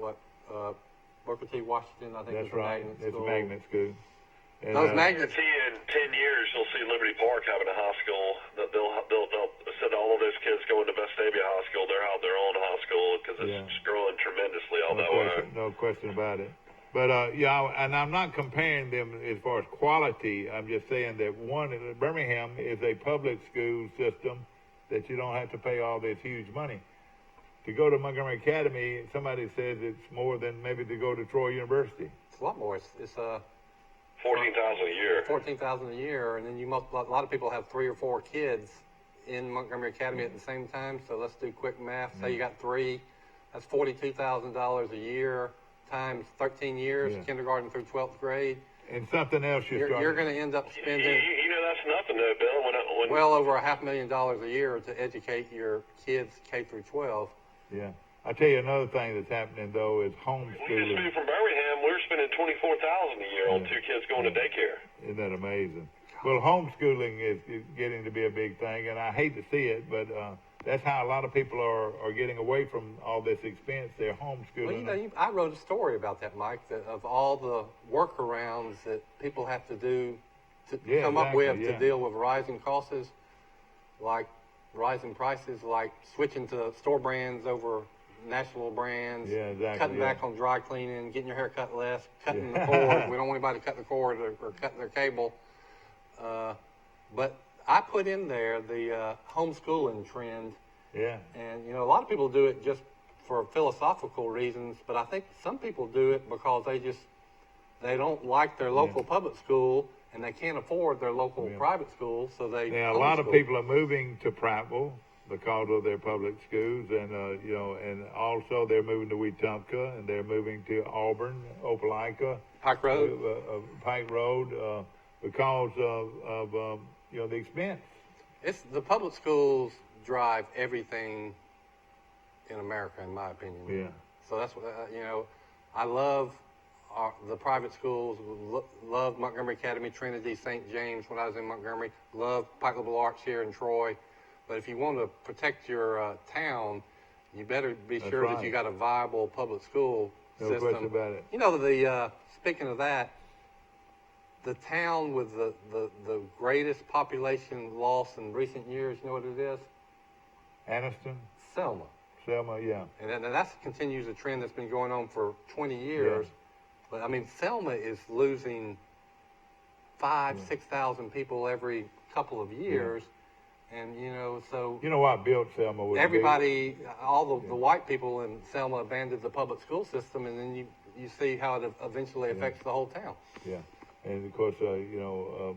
Booker T. Washington, I think, That's is a right. magnet It's school. a magnet school. And, those magnets. In 10 years, you'll see Liberty Park having a high school. That they'll send all of those kids going to Vestavia High School. They'll have their own high school because it's just growing tremendously all that way. No question about it. But and I'm not comparing them as far as quality. I'm just saying that Birmingham is a public school system that you don't have to pay all this huge money. To go to Montgomery Academy, somebody says it's more than maybe to go to Troy University. It's a lot more. It's $14,000 a year. $14,000 a year, and then a lot of people have 3 or 4 kids in Montgomery Academy at the same time. So let's do quick math. Say you got 3, that's $42,000 a year times 13 years, kindergarten through 12th grade. And something else you're going to end up spending. That's nothing though, Bill. Well over $500,000 a year to educate your kids K through 12. Yeah. I tell you another thing that's happening though is homeschooling. We just moved from Birmingham. We're spending $24,000 a year on 2 kids going to daycare. Isn't that amazing? Well, homeschooling is getting to be a big thing, and I hate to see it, but that's how a lot of people are getting away from all this expense. They're homeschooling. Well, I wrote a story about that, Mike, of all the workarounds that people have to do to come up with to deal with rising costs, like rising prices, like switching to store brands over national brands, cutting back on dry cleaning, getting your hair cut less, cutting the cord. We don't want anybody to cut the cord or cut their cable. But I put in there the homeschooling trend. Yeah. And, a lot of people do it just for philosophical reasons, but I think some people do it because they don't like their local public school and they can't afford their local private school, so they a lot of people are moving to Prattville because of their public schools, and and also they're moving to Wetumpka, and they're moving to Auburn, Opelika, Pike Road, because of the expense. It's the public schools drive everything in America, in my opinion. Yeah. So that's what I love the private schools. Love Montgomery Academy, Trinity, St. James when I was in Montgomery. Love Pike Liberal Arts here in Troy. But if you want to protect your town, you better be sure that you got a viable public school system. No question about it. Speaking of that, the town with the greatest population loss in recent years, you know what it is? Anniston? Selma. Selma, yeah. And that continues a trend that's been going on for 20 years. Yeah. But, I mean, Selma is losing 6,000 people every couple of years. Yeah. And, so... You know what built Selma? Everybody, all the white people in Selma abandoned the public school system, and then you see how it eventually affects the whole town. Yeah. And, of course, a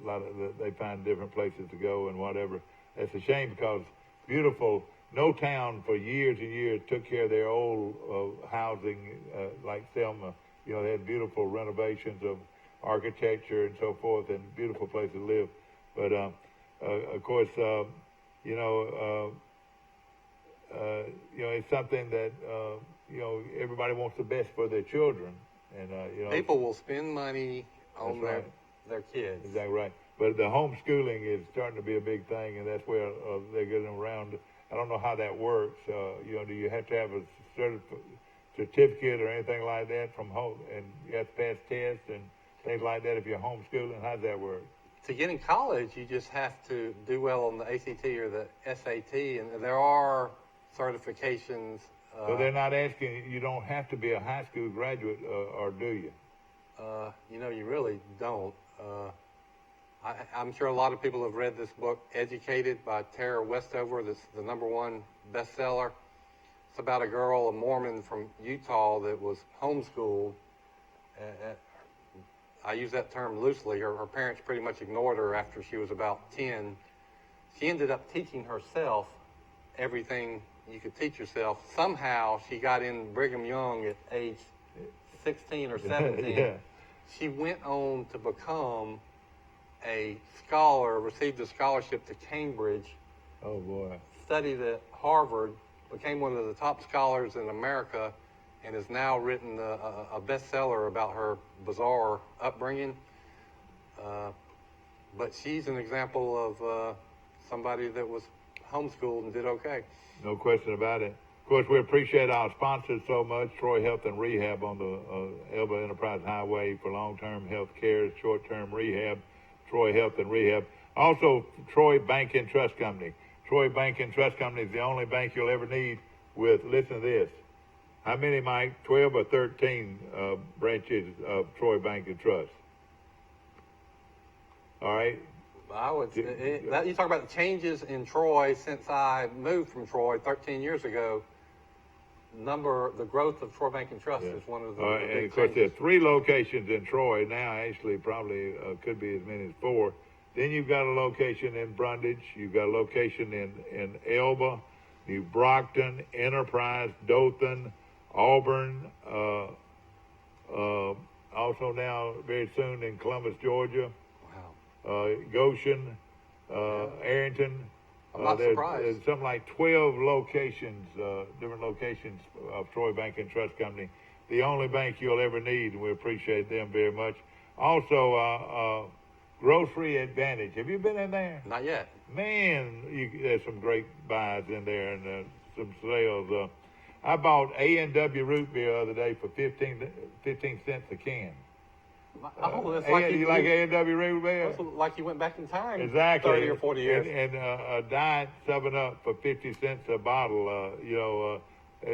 lot of they find different places to go and whatever. It's a shame because beautiful... No town for years and years took care of their old housing like Selma. They had beautiful renovations of architecture and so forth, and beautiful place to live. But of course, it's something that everybody wants the best for their children, and people will spend money on right. their kids. Exactly right. But the homeschooling is starting to be a big thing, and that's where they're getting around. I don't know how that works. Do you have to have a certificate or anything like that from home, and you have to pass tests and things like that if you're homeschooling? How does that work? To get in college, you just have to do well on the ACT or the SAT, and there are certifications. So they're not asking, you don't have to be a high school graduate, or do you? You really don't. I'm sure a lot of people have read this book, Educated, by Tara Westover. That's the #1 bestseller. It's about a girl, a Mormon from Utah, that was homeschooled. I use that term loosely. Her parents pretty much ignored her after she was about 10. She ended up teaching herself everything you could teach yourself. Somehow she got in Brigham Young at age 16 or 17. Yeah. She went on to become a scholar, received a scholarship to Cambridge. Oh, boy. Studied at Harvard, became one of the top scholars in America, and has now written a bestseller about her bizarre upbringing. But she's an example of somebody that was homeschooled and did okay. No question about it. Of course, we appreciate our sponsors so much, Troy Health and Rehab on the Elba Enterprise Highway for long-term health care, short-term rehab, Troy Health and Rehab. Also, Troy Bank and Trust Company. Troy Bank and Trust Company is the only bank you'll ever need with, listen to this, how many, Mike? 12 or 13 branches of Troy Bank and Trust. All right? I would. You talk about the changes in Troy since I moved from Troy 13 years ago. The growth of Troy Bank and Trust is one of the big and of course, changes. there are 3 locations in Troy now. Actually, probably could be as many as 4. Then you've got a location in Brundage. You've got a location in Elba, New Brockton, Enterprise, Dothan, Auburn. Also now, very soon in Columbus, Georgia. Goshen, Arrington. I'm not surprised. There's something like 12 locations, different locations of Troy Bank and Trust Company. The only bank you'll ever need, and we appreciate them very much. Also, Grocery Advantage. Have you been in there? Not yet. Man, there's some great buys in there and some sales. I bought A&W root beer the other day for 15 cents a can. It's you like A&W root beer? It's like you went back in time. Exactly. 30 or 40 years. And a Diet 7-Up for 50 cents a bottle.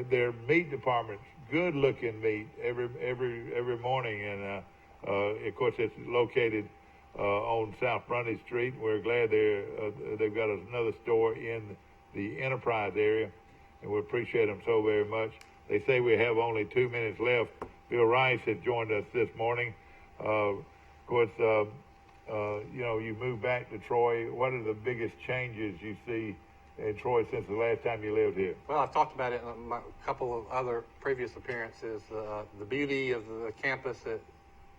Their meat department's good-looking meat every morning, and of course it's located on South Brundage Street. We're glad they've got another store in the Enterprise area, and we appreciate them so very much. They say we have only 2 minutes left. Bill Rice has joined us this morning. Of course, you moved back to Troy. What are the biggest changes you see in Troy since the last time you lived here? Well, I've talked about it in a couple of other previous appearances. The beauty of the campus at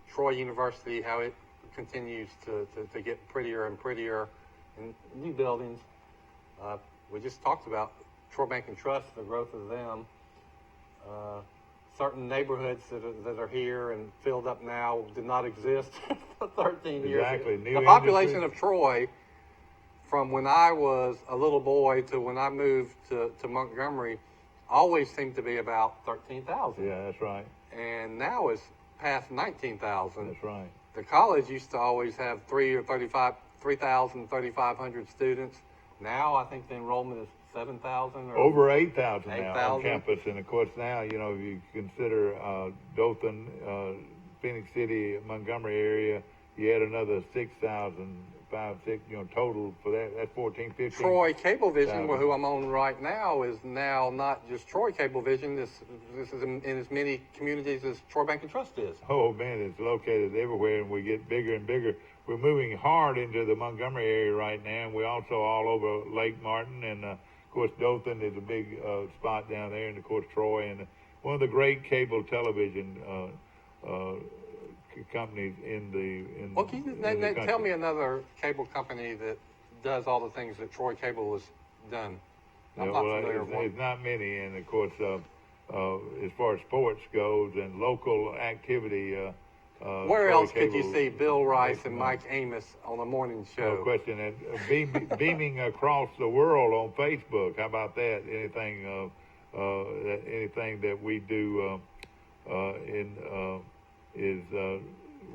Troy University, how it continues to get prettier and prettier in new buildings. We just talked about Troy Bank and Trust, the growth of them. Certain neighborhoods that are here and filled up now did not exist for 13 years. Exactly. The population of Troy, from when I was a little boy to when I moved to Montgomery, always seemed to be about 13,000. Yeah, that's right. And now it's past 19,000. That's right. The college used to always have 3,000, 3,500 students. Now I think the enrollment is 7,000 or over 8,000 now on 8,000. campus, and of course now if you consider Dothan, Phoenix City, Montgomery area, you add another 6,000, 6, total for that. That's 14, 15. Troy Cablevision, who I'm on right now, is now not just Troy Cablevision. This is in as many communities as Troy Bank and Trust is. Oh man, it's located everywhere, and we get bigger and bigger. We're moving hard into the Montgomery area right now, and we're also all over Lake Martin, and of course Dothan is a big spot down there, and of course Troy, and one of the great cable television companies in the Well, can you country. tell me another cable company that does all the things that Troy Cable has done? I'm Yeah, not well, familiar with one. it's not many, and of course, as far as sports goes and local activity, Where Troy else could you Cable- see Bill Rice and Mike Amos on the morning show? No question. And beaming across the world on Facebook. How about that? Anything that we do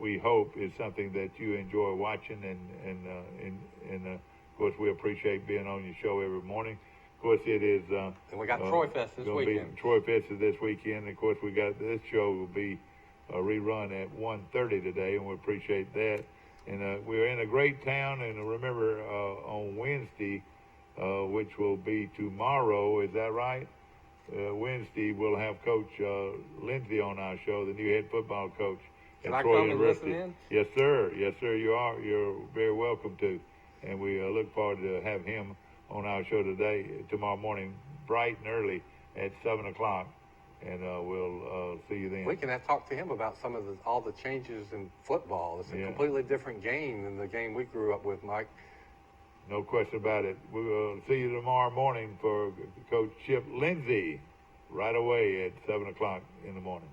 we hope is something that you enjoy watching, and of course we appreciate being on your show every morning. Of course, it is. And we got Troy Fest this weekend. Troy Fest is this weekend. Of course, we got this show will be rerun at 1:30 today, and we appreciate that. And we're in a great town, and remember on Wednesday, which will be tomorrow, is that right? Wednesday, we'll have Coach Lindsay on our show, the new head football coach at Can I Troy come and University. listen in? Yes, sir. Yes, sir. You are. You're very welcome to. And we look forward to have him on our show tomorrow morning, bright and early at 7 o'clock. And we'll see you then. We can talk to him about some of all the changes in football. It's a completely different game than the game we grew up with, Mike. No question about it. We will see you tomorrow morning for Coach Chip Lindsay right away at 7 o'clock in the morning.